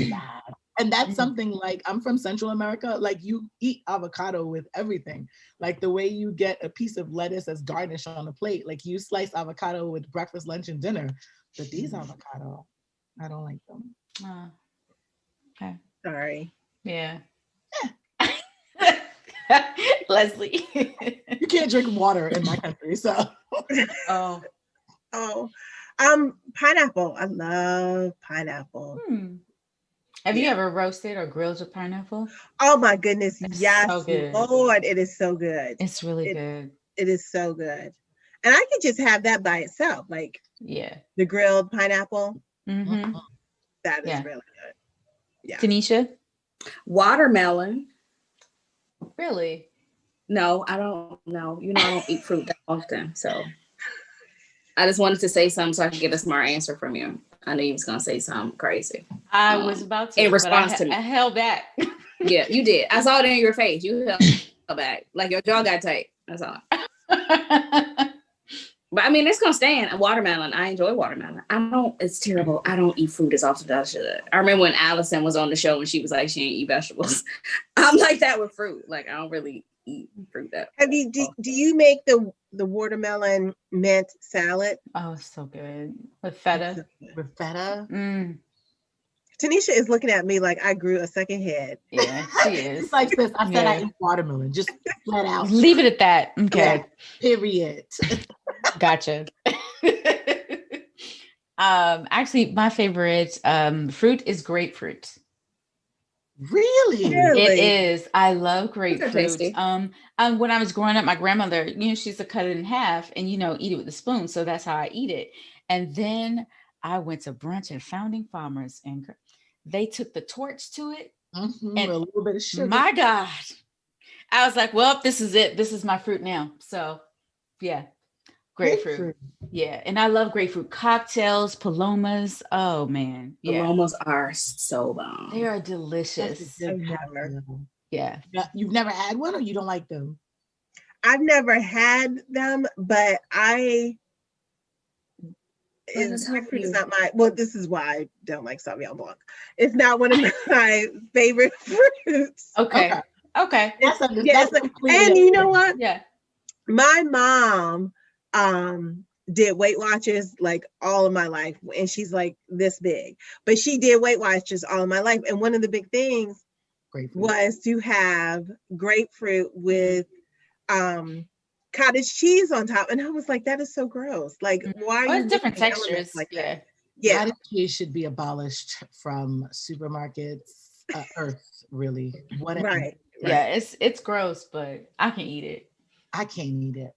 bad. And that's something like I'm from Central America. Like you eat avocado with everything. Like the way you get a piece of lettuce as garnish on a plate. Like you slice avocado with breakfast, lunch, and dinner. But these avocado, I don't like them. Okay. Sorry. Yeah. Leslie. You can't drink water in my country, so. Oh. Oh, pineapple. I love pineapple. Have you ever roasted or grilled with pineapple? Oh my goodness, It's yes, so good. Lord, it is so good. It's really good. It is so good, and I could just have that by itself, like Yeah. the grilled pineapple. Mm-hmm. That is really good. Yeah. Tanisha? Watermelon. Really? No, I don't know. I don't eat fruit that often. So I just wanted to say something so I could get a smart answer from you. I knew you was gonna say something crazy. I was about to in response to me. I held back. Yeah, you did. I saw it in your face. You held back. Like your jaw got tight. That's all. But I mean, it's gonna stand. Watermelon. I enjoy watermelon. It's terrible. I don't eat fruit as often as I should. I remember when Allison was on the show and she was like, she ain't eat vegetables. I'm like that with fruit. Like I don't really eat fruit that. Have you do you make the watermelon mint salad? Oh, it's so good. With feta. With feta. Tanisha is looking at me like I grew a second head. Yeah, she is. It's like this. I said I eat watermelon. Just flat out. Leave it at that. Okay. Yeah, period. Gotcha. Actually, my favorite fruit is grapefruit. Really? It is. I love grapefruit. tasty. When I was growing up, my grandmother, she used to cut it in half and eat it with a spoon. So that's how I eat it. And then I went to brunch at Founding Farmers and they took the torch to it. Mm-hmm, and a little bit of sugar. My God. I was like, well, this is it. This is my fruit now. So yeah. Grapefruit. Yeah. And I love grapefruit cocktails, palomas. Oh man. Yeah. Palomas are so bomb. They are delicious. Yeah. You've never had one or you don't like them? I've never had them, but it's not my, well, this is why I don't like Sauvignon Blanc. It's not one of my favorite fruits. Okay. Yes, and you know what? Yeah. My mom did Weight Watchers like all of my life, and she's like this big, but she did Weight Watchers all of my life. And one of the big things was to have grapefruit with cottage cheese on top, and I was like, that is so gross. Like, why are you different textures like that? Yeah, cottage cheese should be abolished from supermarkets. Earth, really. Right. Yeah, it's gross, but I can eat it. I can't eat it.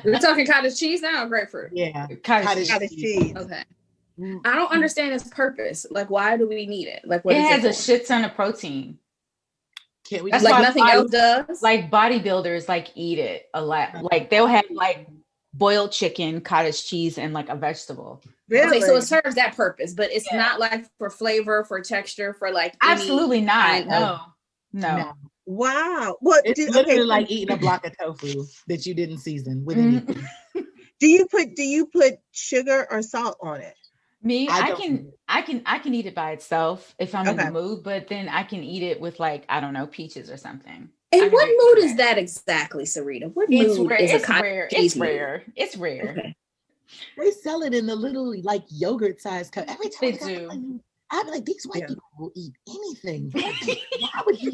We're talking cottage cheese now or grapefruit? Yeah, cottage cheese. Okay. I don't understand its purpose. Like, why do we need it? Like, what it has it a shit ton of protein. Can't we That's like nothing else does? Like bodybuilders eat it a lot. Like they'll have like boiled chicken, cottage cheese, and like a vegetable. Really? Okay, so it serves that purpose, but it's not like for flavor, for texture, for like absolutely not. No. Wow. What? It's literally like eating a block of tofu that you didn't season with anything. Do you put sugar or salt on it? Me, I can eat it by itself if I'm in the mood, but then I can eat it with like, I don't know, peaches or something. And what mood is that exactly, Sarita? What mood is it's rare. It's rare. It's rare. Okay. They sell it in the little like yogurt size cup. Every time they do. I'm like, these white people will eat anything. Why would you?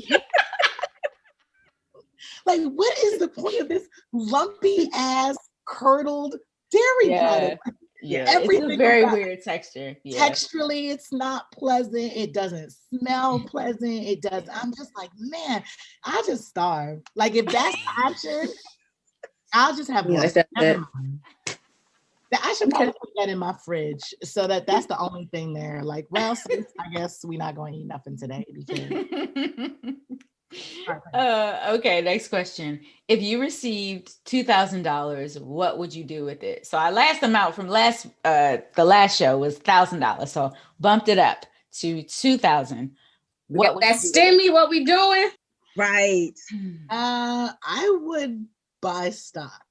Like, what is the point of this lumpy ass curdled dairy product? Yeah, it's a very weird texture. Yeah. Texturally, it's not pleasant. It doesn't smell pleasant. It does. I'm just like, man, I just starve. Like, if that's the option, I'll just have one. I should probably put that in my fridge so that's the only thing there. Like, well, I guess we're not going to eat nothing today because Okay, next question. If you received $2,000, what would you do with it? So our last amount from the last show was $1,000. So bumped it up to 2,000. What would that stimmy? What we doing? Right. I would buy stock.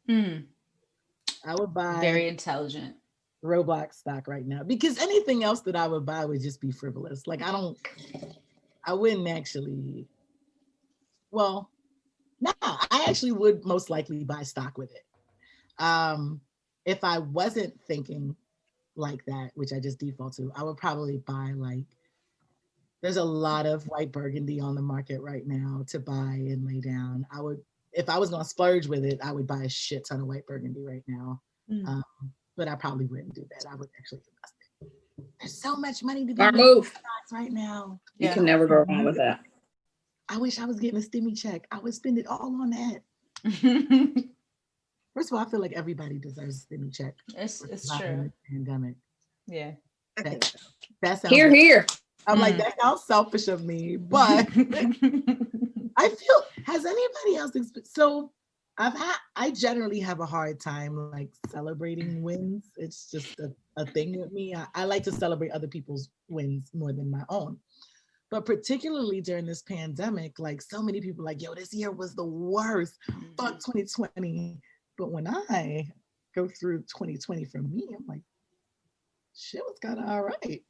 I would buy very intelligent Roblox stock right now, because anything else that I would buy would just be frivolous. Like I wouldn't actually. Well, no, I actually would most likely buy stock with it. If I wasn't thinking like that, which I just default to, I would probably buy there's a lot of white burgundy on the market right now to buy and lay down. If I was going to splurge with it, I would buy a shit ton of white burgundy right now. But I probably wouldn't do that. I would actually invest it. There's so much money to be move right now. You can never go wrong with that. I wish I was getting a stimmy check. I would spend it all on that. First of all, I feel like everybody deserves a stimmy check. It's true. Pandemic. Yeah. That sounds here. I'm like, that sounds selfish of me, but I feel, has anybody else so I generally have a hard time like celebrating wins. It's just a thing with me. I like to celebrate other people's wins more than my own. But particularly during this pandemic, like so many people like, yo, this year was the worst. Fuck 2020. But when I go through 2020 for me, I'm like, shit was kind of all right.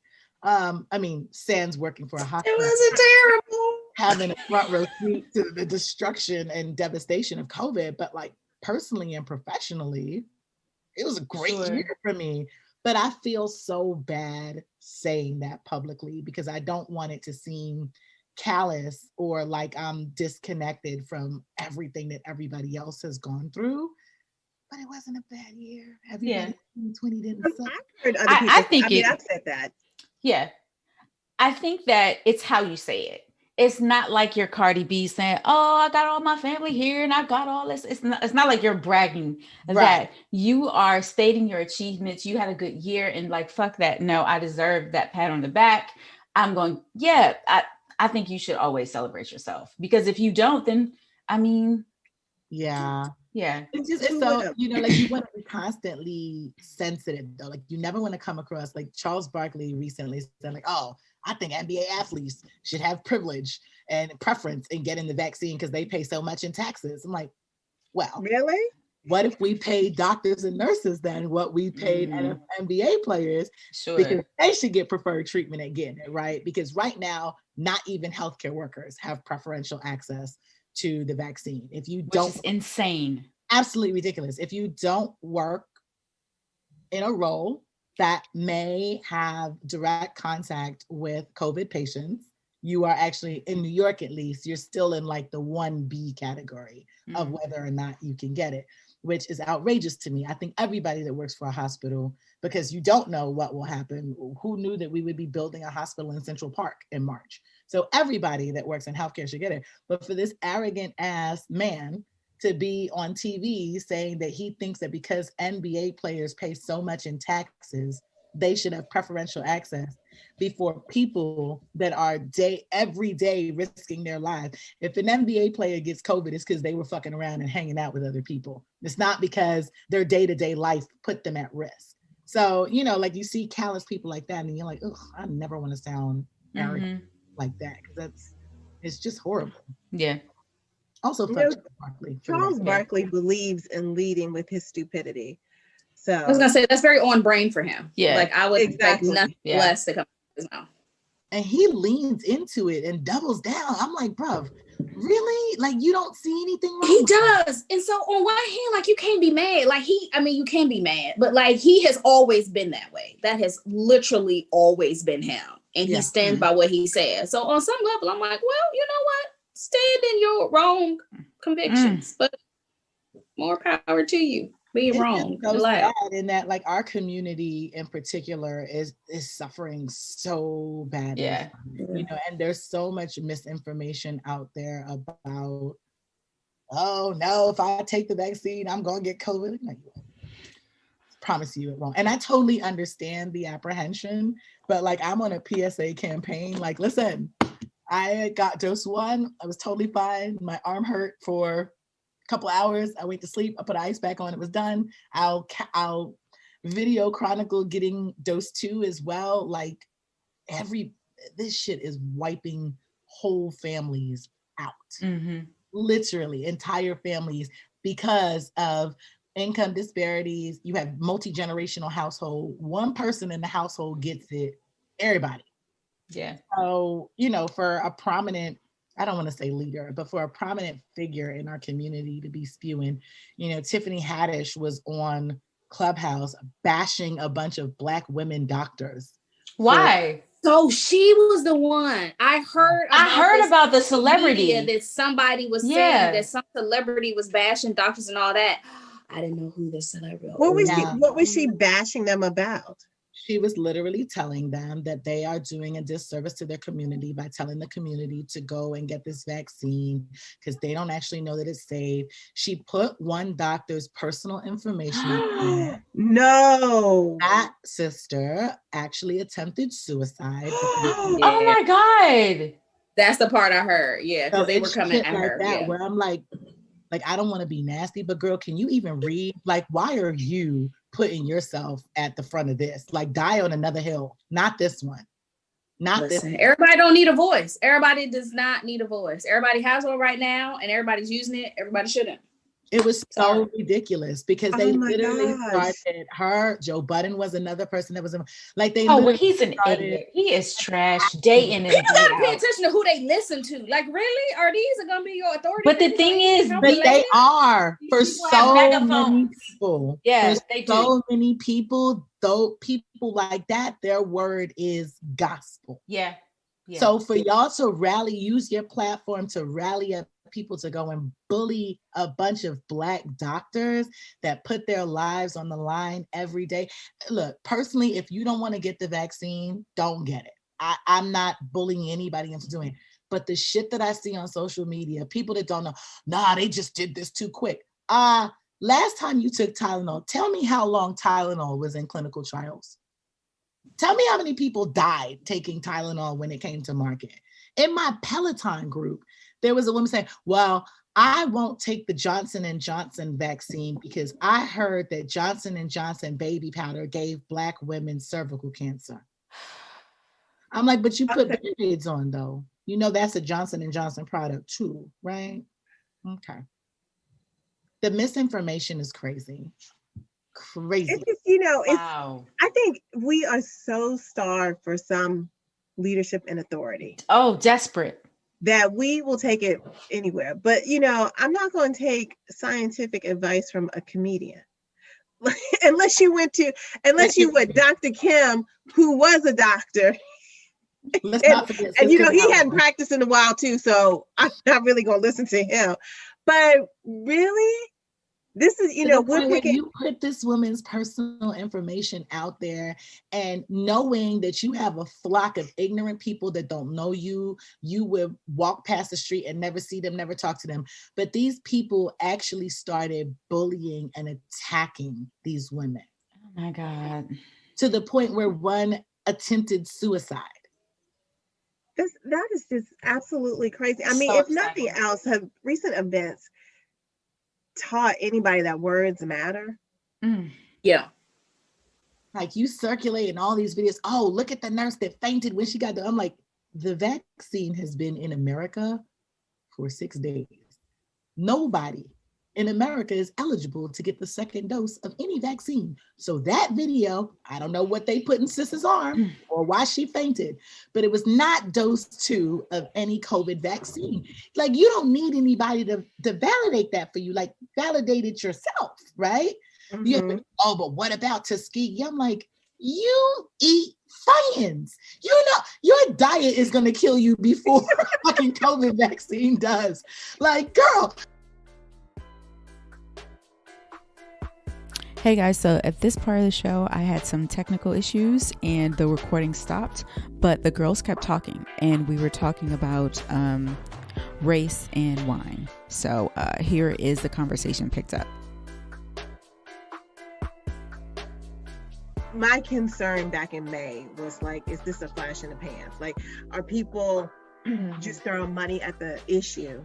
I mean, sans working for a hospital. It wasn't terrible. Having a front row seat to the destruction and devastation of COVID, but like personally and professionally, it was a great year for me. But I feel so bad saying that publicly because I don't want it to seem callous or like I'm disconnected from everything that everybody else has gone through. But it wasn't a bad year. Everybody in 2020 didn't suck. I've said that. Yeah. I think that it's how you say it. It's not like you're Cardi B saying, oh, I got all my family here and I got all this. It's not like you're bragging that you are stating your achievements. You had a good year and like, fuck that. No, I deserve that pat on the back. I'm going, I think you should always celebrate yourself because if you don't, then I mean. Yeah. It's so, like you want to be constantly sensitive though. Like you never want to come across like Charles Barkley recently said like, oh, I think NBA athletes should have privilege and preference in getting the vaccine because they pay so much in taxes. I'm like, well, really? What if we paid doctors and nurses then what we paid NBA players? Sure. Because they should get preferred treatment at getting it, right? Because right now, not even healthcare workers have preferential access to the vaccine. If you don't, which is insane. Absolutely ridiculous. If you don't work in a role that may have direct contact with COVID patients, you are actually, in New York at least, you're still in like the 1B category of whether or not you can get it, which is outrageous to me. I think everybody that works for a hospital, because you don't know what will happen. Who knew that we would be building a hospital in Central Park in March? So everybody that works in healthcare should get it. But for this arrogant ass man to be on TV saying that he thinks that because NBA players pay so much in taxes, they should have preferential access before people that are every day risking their lives. If an NBA player gets COVID, it's because they were fucking around and hanging out with other people. It's not because their day-to-day life put them at risk. So, like you see callous people like that and you're like, ugh, I never want to sound arrogant like that because it's just horrible. Yeah. Also, Charles Barkley believes in leading with his stupidity. So I was gonna say that's very on brain for him. Yeah, like I would expect nothing less to come out of his mouth. And he leans into it and doubles down. I'm like, bruv, really? Like you don't see anything wrong? He does. And so on one hand, like you can't be mad. Like you can be mad, but like he has always been that way. That has literally always been him. And he stands by what he says. So on some level, I'm like, well, you know what? Stand in your wrong convictions, but more power to you. Being wrong. So sad in that, like our community in particular is suffering so badly. Yeah. And there's so much misinformation out there about, oh no, if I take the vaccine, I'm gonna get COVID. Like, promise you it won't. And I totally understand the apprehension, but like I'm on a PSA campaign. Like, listen, I got dose 1. I was totally fine. My arm hurt for a couple hours. I went to sleep. I put ice back on. It was done. I'll video chronicle getting dose 2 as well. Like this shit is wiping whole families out. Mm-hmm. Literally entire families because of income disparities. You have multi-generational household. One person in the household gets it. Everybody. Yeah. So, for a prominent, I don't want to say leader, but for a prominent figure in our community to be spewing, Tiffany Haddish was on Clubhouse bashing a bunch of Black women doctors. Why? So she was the one. I heard about the celebrity that somebody was saying that some celebrity was bashing doctors and all that. I didn't know who this celebrity was. What was she bashing them about? She was literally telling them that they are doing a disservice to their community by telling the community to go and get this vaccine because they don't actually know that it's safe. She put one doctor's personal information. No. That sister actually attempted suicide. Oh my God. That's the part I heard. Yeah, because they were coming at her. That, where I'm like, I don't want to be nasty, but girl, can you even read? Like, why are you putting yourself at the front of this? Like, die on another hill, not this one. Listen, everybody don't need a voice. Everybody does not need a voice. Everybody has one right now, and everybody's using it. Everybody shouldn't. It was so ridiculous because they literally started her. Joe Budden was another person that was like they. Oh, well, he's an idiot. He is trash. Dating people gotta pay attention to who they listen to. Like, really, are these gonna be your authority? But the thing is, they are for so many people. Yeah, they do. So many people. Though people like that, their word is gospel. Yeah. So for y'all to use your platform to rally up people to go and bully a bunch of Black doctors that put their lives on the line every day. Look, personally, if you don't want to get the vaccine, don't get it. I'm not bullying anybody into doing it. But the shit that I see on social media, people that don't know, they just did this too quick. Last time you took Tylenol, tell me how long Tylenol was in clinical trials. Tell me how many people died taking Tylenol when it came to market. In my Peloton group, there was a woman saying, well, I won't take the Johnson & Johnson vaccine because I heard that Johnson & Johnson baby powder gave Black women cervical cancer. I'm like, but you put Band-Aids on though. That's a Johnson & Johnson product too, right? Okay. The misinformation is crazy. Crazy. Wow. I think we are so starved for some leadership and authority. Oh, desperate. That we will take it anywhere. But, I'm not going to take scientific advice from a comedian. unless you went Dr. Kim, who was a doctor. And he hadn't practiced in a while too, so I'm not really going to listen to him. But really, this is, when you put this woman's personal information out there and knowing that you have a flock of ignorant people that don't know you would walk past the street and never see them, never talk to them. But these people actually started bullying and attacking these women. Oh my God. To the point where one attempted suicide. That is just absolutely crazy. I mean, if nothing else, have recent events taught anybody that words matter? Yeah. Like you circulating all these videos. Oh, look at the nurse that fainted when she got I'm like, the vaccine has been in America for 6 days. Nobody in America is eligible to get the second dose of any vaccine. So that video, I don't know what they put in Sis's arm or why she fainted, but it was not dose 2 of any COVID vaccine. Like you don't need anybody to validate that for you. Like validate it yourself, right? Mm-hmm. But what about Tuskegee? I'm like, you eat science. Your diet is going to kill you before fucking COVID vaccine does. Like, girl. Hey guys, so at this part of the show, I had some technical issues and the recording stopped, but the girls kept talking and we were talking about race and wine. So here is the conversation picked up. My concern back in May was like, is this a flash in the pan? Like, are people just throw money at the issue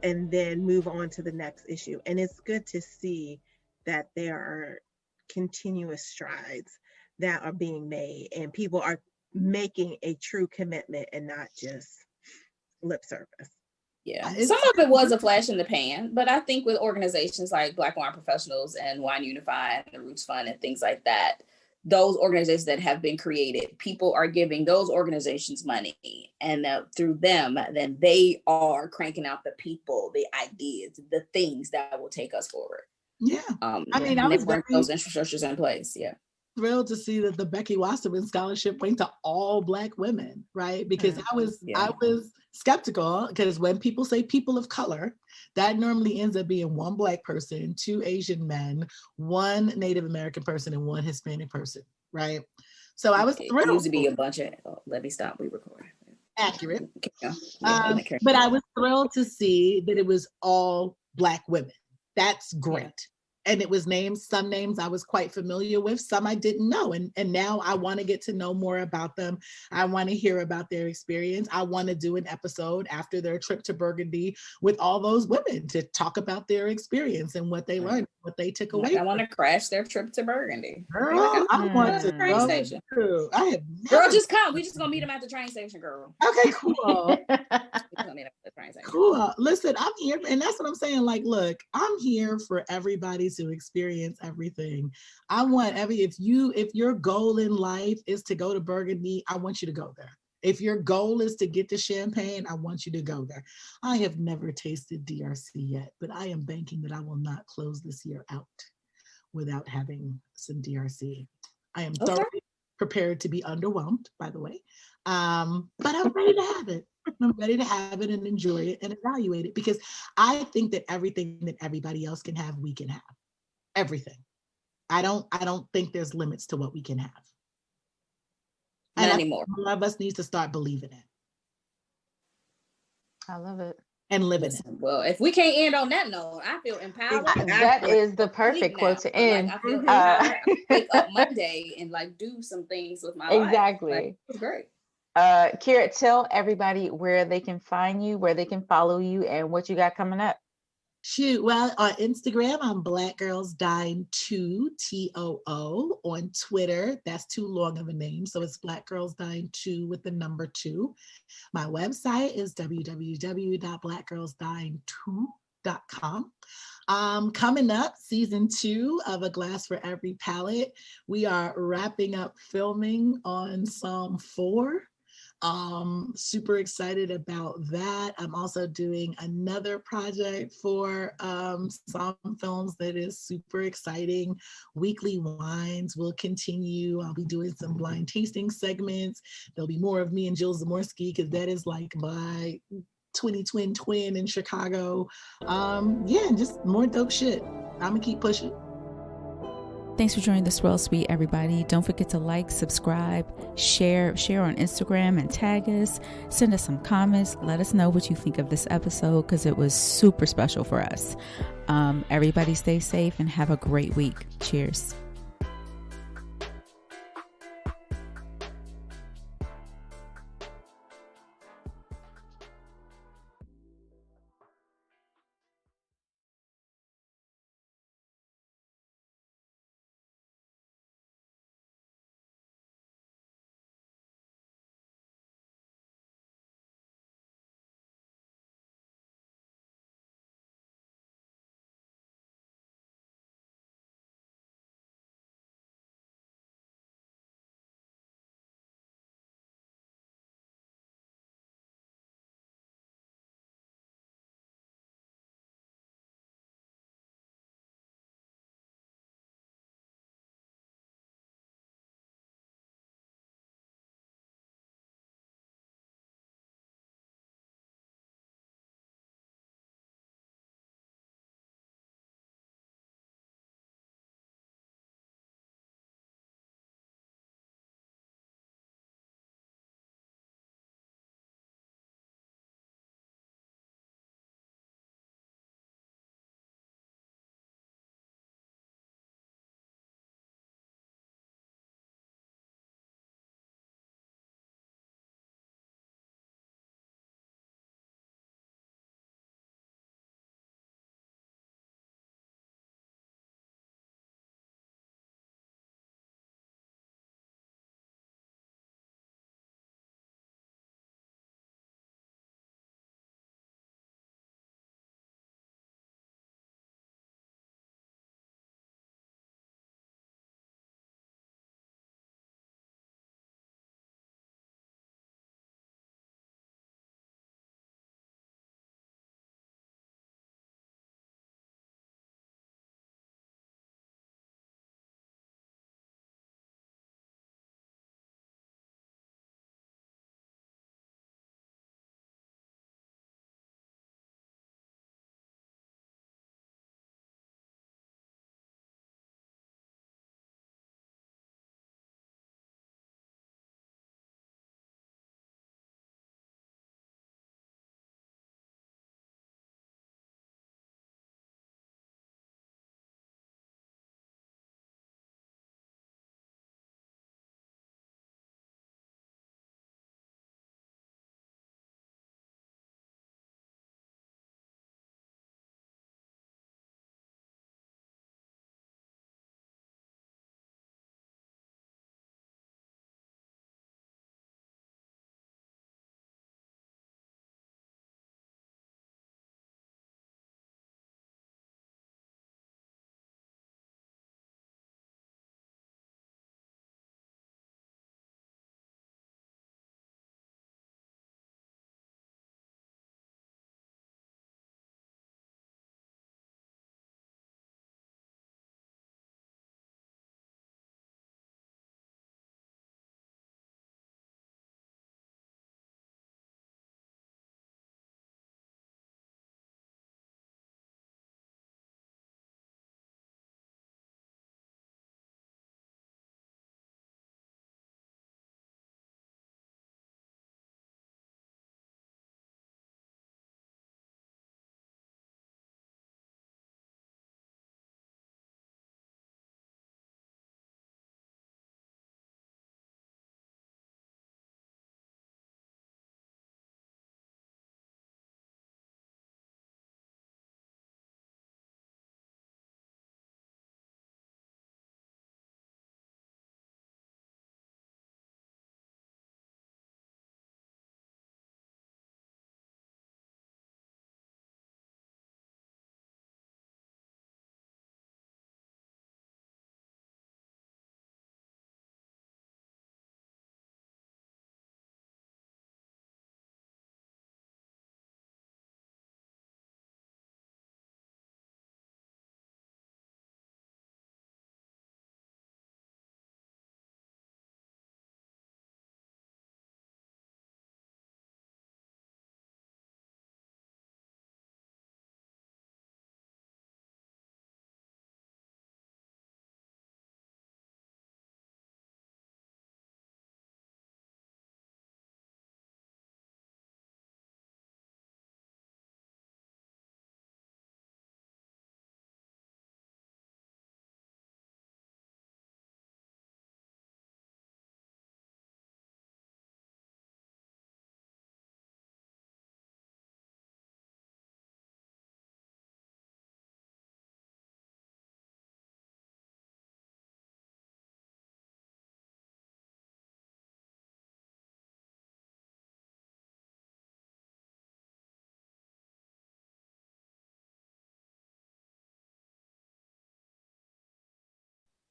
and then move on to the next issue. And it's good to see that there are continuous strides that are being made and people are making a true commitment and not just lip service. Yeah, some of it was a flash in the pan, but I think with organizations like Black Wine Professionals and Wine Unify and the Roots Fund and things like that, those organizations that have been created, people are giving those organizations money, and through them, then they are cranking out the people, the ideas, the things that will take us forward. Yeah, I mean, I was those infrastructures in place. Yeah. Thrilled to see that the Becky Wasserman Scholarship went to all Black women, right? Because I was skeptical, because when people say people of color, that normally ends up being one Black person, 2 Asian men, 1 Native American person, and 1 Hispanic person, right? So I was thrilled. It used to be a bunch of, let me stop, we record. Accurate. But I was thrilled to see that it was all Black women. That's great. Yeah. And it was some names I was quite familiar with, some I didn't know. And now I want to get to know more about them. I want to hear about their experience. I want to do an episode after their trip to Burgundy with all those women to talk about their experience and what they learned, what they took away. I want to crash their trip to Burgundy. Girl, I want to train station. I have girl, just come. We just gonna meet them at the train station, girl. Okay, cool. Cool. Listen, I'm here, and that's what I'm saying. Like, look, I'm here for everybody to experience everything. I want if your goal in life is to go to Burgundy, I want you to go there. If your goal is to get to Champagne, I want you to go there. I have never tasted DRC yet, but I am banking that I will not close this year out without having some DRC. I am thoroughly prepared to be underwhelmed, by the way, but I'm ready to have it. I'm ready to have it and enjoy it and evaluate it, because I think that everything that everybody else can have, we can have. Everything. I don't think there's limits to what we can have. Not anymore. One of us needs to start believing it. I love it. And living it. Well, if we can't end on that note, I feel empowered. That is the perfect quote to end. I feel empowered. I wake up Monday and do some things with my life. Exactly. It's great. Kira, tell everybody where they can find you, where they can follow you, and what you got coming up. Shoot, well, on Instagram, I'm Black Girls Dine 2, TOO. On Twitter, that's too long of a name, so it's Black Girls Dine 2 with the number 2. My website is www.blackgirlsdine2.com. Coming up, season 2 of A Glass for Every Palate. We are wrapping up filming on Psalm 4. Super excited about that. I'm also doing another project for some films that is super exciting. Weekly Wines will continue. I'll be doing some blind tasting segments. There'll be more of me and Jill Zamorski, because that is like my 20 twin in Chicago. Just more dope shit. I'm gonna keep pushing. Thanks for joining the Swirl Suite, everybody. Don't forget to like, subscribe, share on Instagram and tag us. Send us some comments. Let us know what you think of this episode, because it was super special for us. Everybody stay safe and have a great week. Cheers.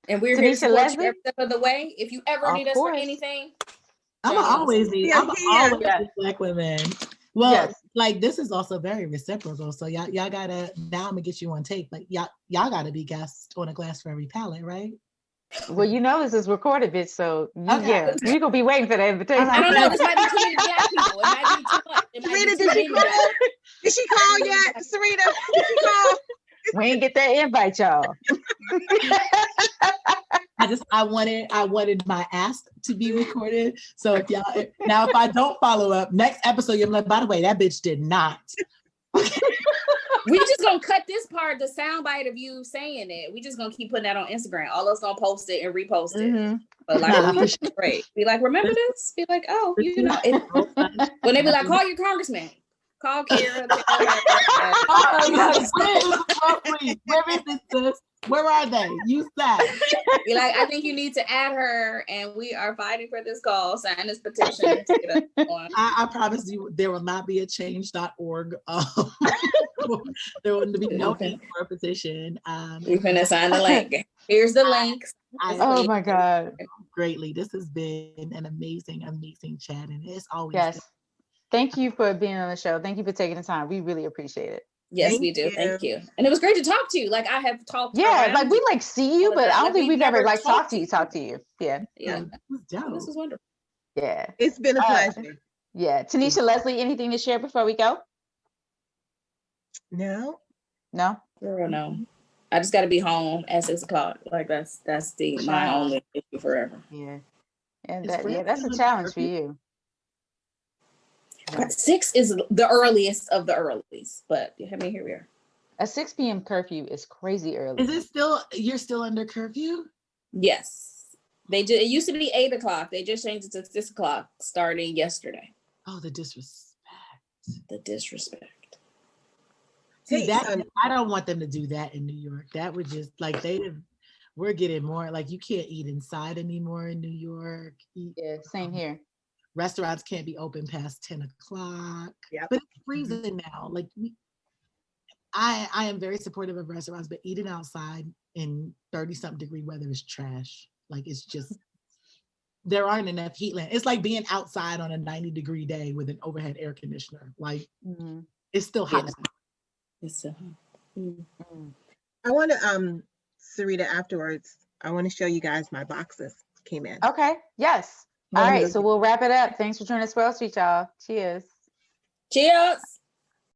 And we're here to Tanisha support Leslie? you every step of the way. If you ever Of need us for course. anything, I'm always need Black women. Well, Yes. like this is also very reciprocal. So y'all gotta, now I'm gonna get you on tape. Like y'all gotta be guests on A Glass for Every Palette, right? Well, you know this is recorded, bitch. So Okay. yeah, you're gonna be waiting for the invitation. I don't know. This might be too many Black people. It might be too much. It might be Serena, too did she many. call? Did she call yet? Serena, did she call? We ain't get that invite, y'all. I wanted my ask to be recorded. So if I don't follow up, next episode you're like, by the way, that bitch did not. We just gonna cut this part, the soundbite of you saying it. We just gonna keep putting that on Instagram. All of us gonna post it and repost it. Mm-hmm. But like, we great. Be like, remember this? Be like, oh, you know. When they be like, call your congressman. Call Kara. Where is this, sis? Where are they? You said. Be like, I think you need to add her, and we are fighting for this call. Sign this petition. To get us on. I promise you, there will not be a change.org. There will be no need for a petition. We're gonna sign the link. Here's the link. Oh my God. Greatly. This has been an amazing, amazing chat. And it's always Yes. Thank you for being on the show. Thank you for taking the time. We really appreciate it. Yes, we do. Thank you. And it was great to talk to you. Like I have talked. Yeah, like we like see you, but I don't think we've ever like talked to you. Yeah. Yeah. This was wonderful. Yeah. It's been a pleasure. Yeah. Tanisha Leslie, anything to share before we go? No. Girl, no. I just gotta be home at 6:00. Like that's my only issue forever. Yeah. And that's a challenge for you. 6 is the earliest of the earliest, but I mean, here we are. A 6 p.m. curfew is crazy early. Is it still, you're still under curfew? Yes. It used to be 8:00. They just changed it to 6:00 starting yesterday. Oh, the disrespect. See, I don't want them to do that in New York. That would just like we're getting more like you can't eat inside anymore in New York. Yeah, same here. Restaurants can't be open past 10 o'clock. Yeah, but it's freezing now. Like I am very supportive of restaurants, but eating outside in 30-something degree weather is trash. Like it's just there aren't enough heat lamps. It's like being outside on a 90-degree day with an overhead air conditioner. Like it's still hot. It's still hot. I want to Sarita, afterwards, I want to show you guys my boxes came in. Okay. Yes. All right. So we'll wrap it up. Thanks for joining us for Wall Street, y'all. Cheers. Cheers.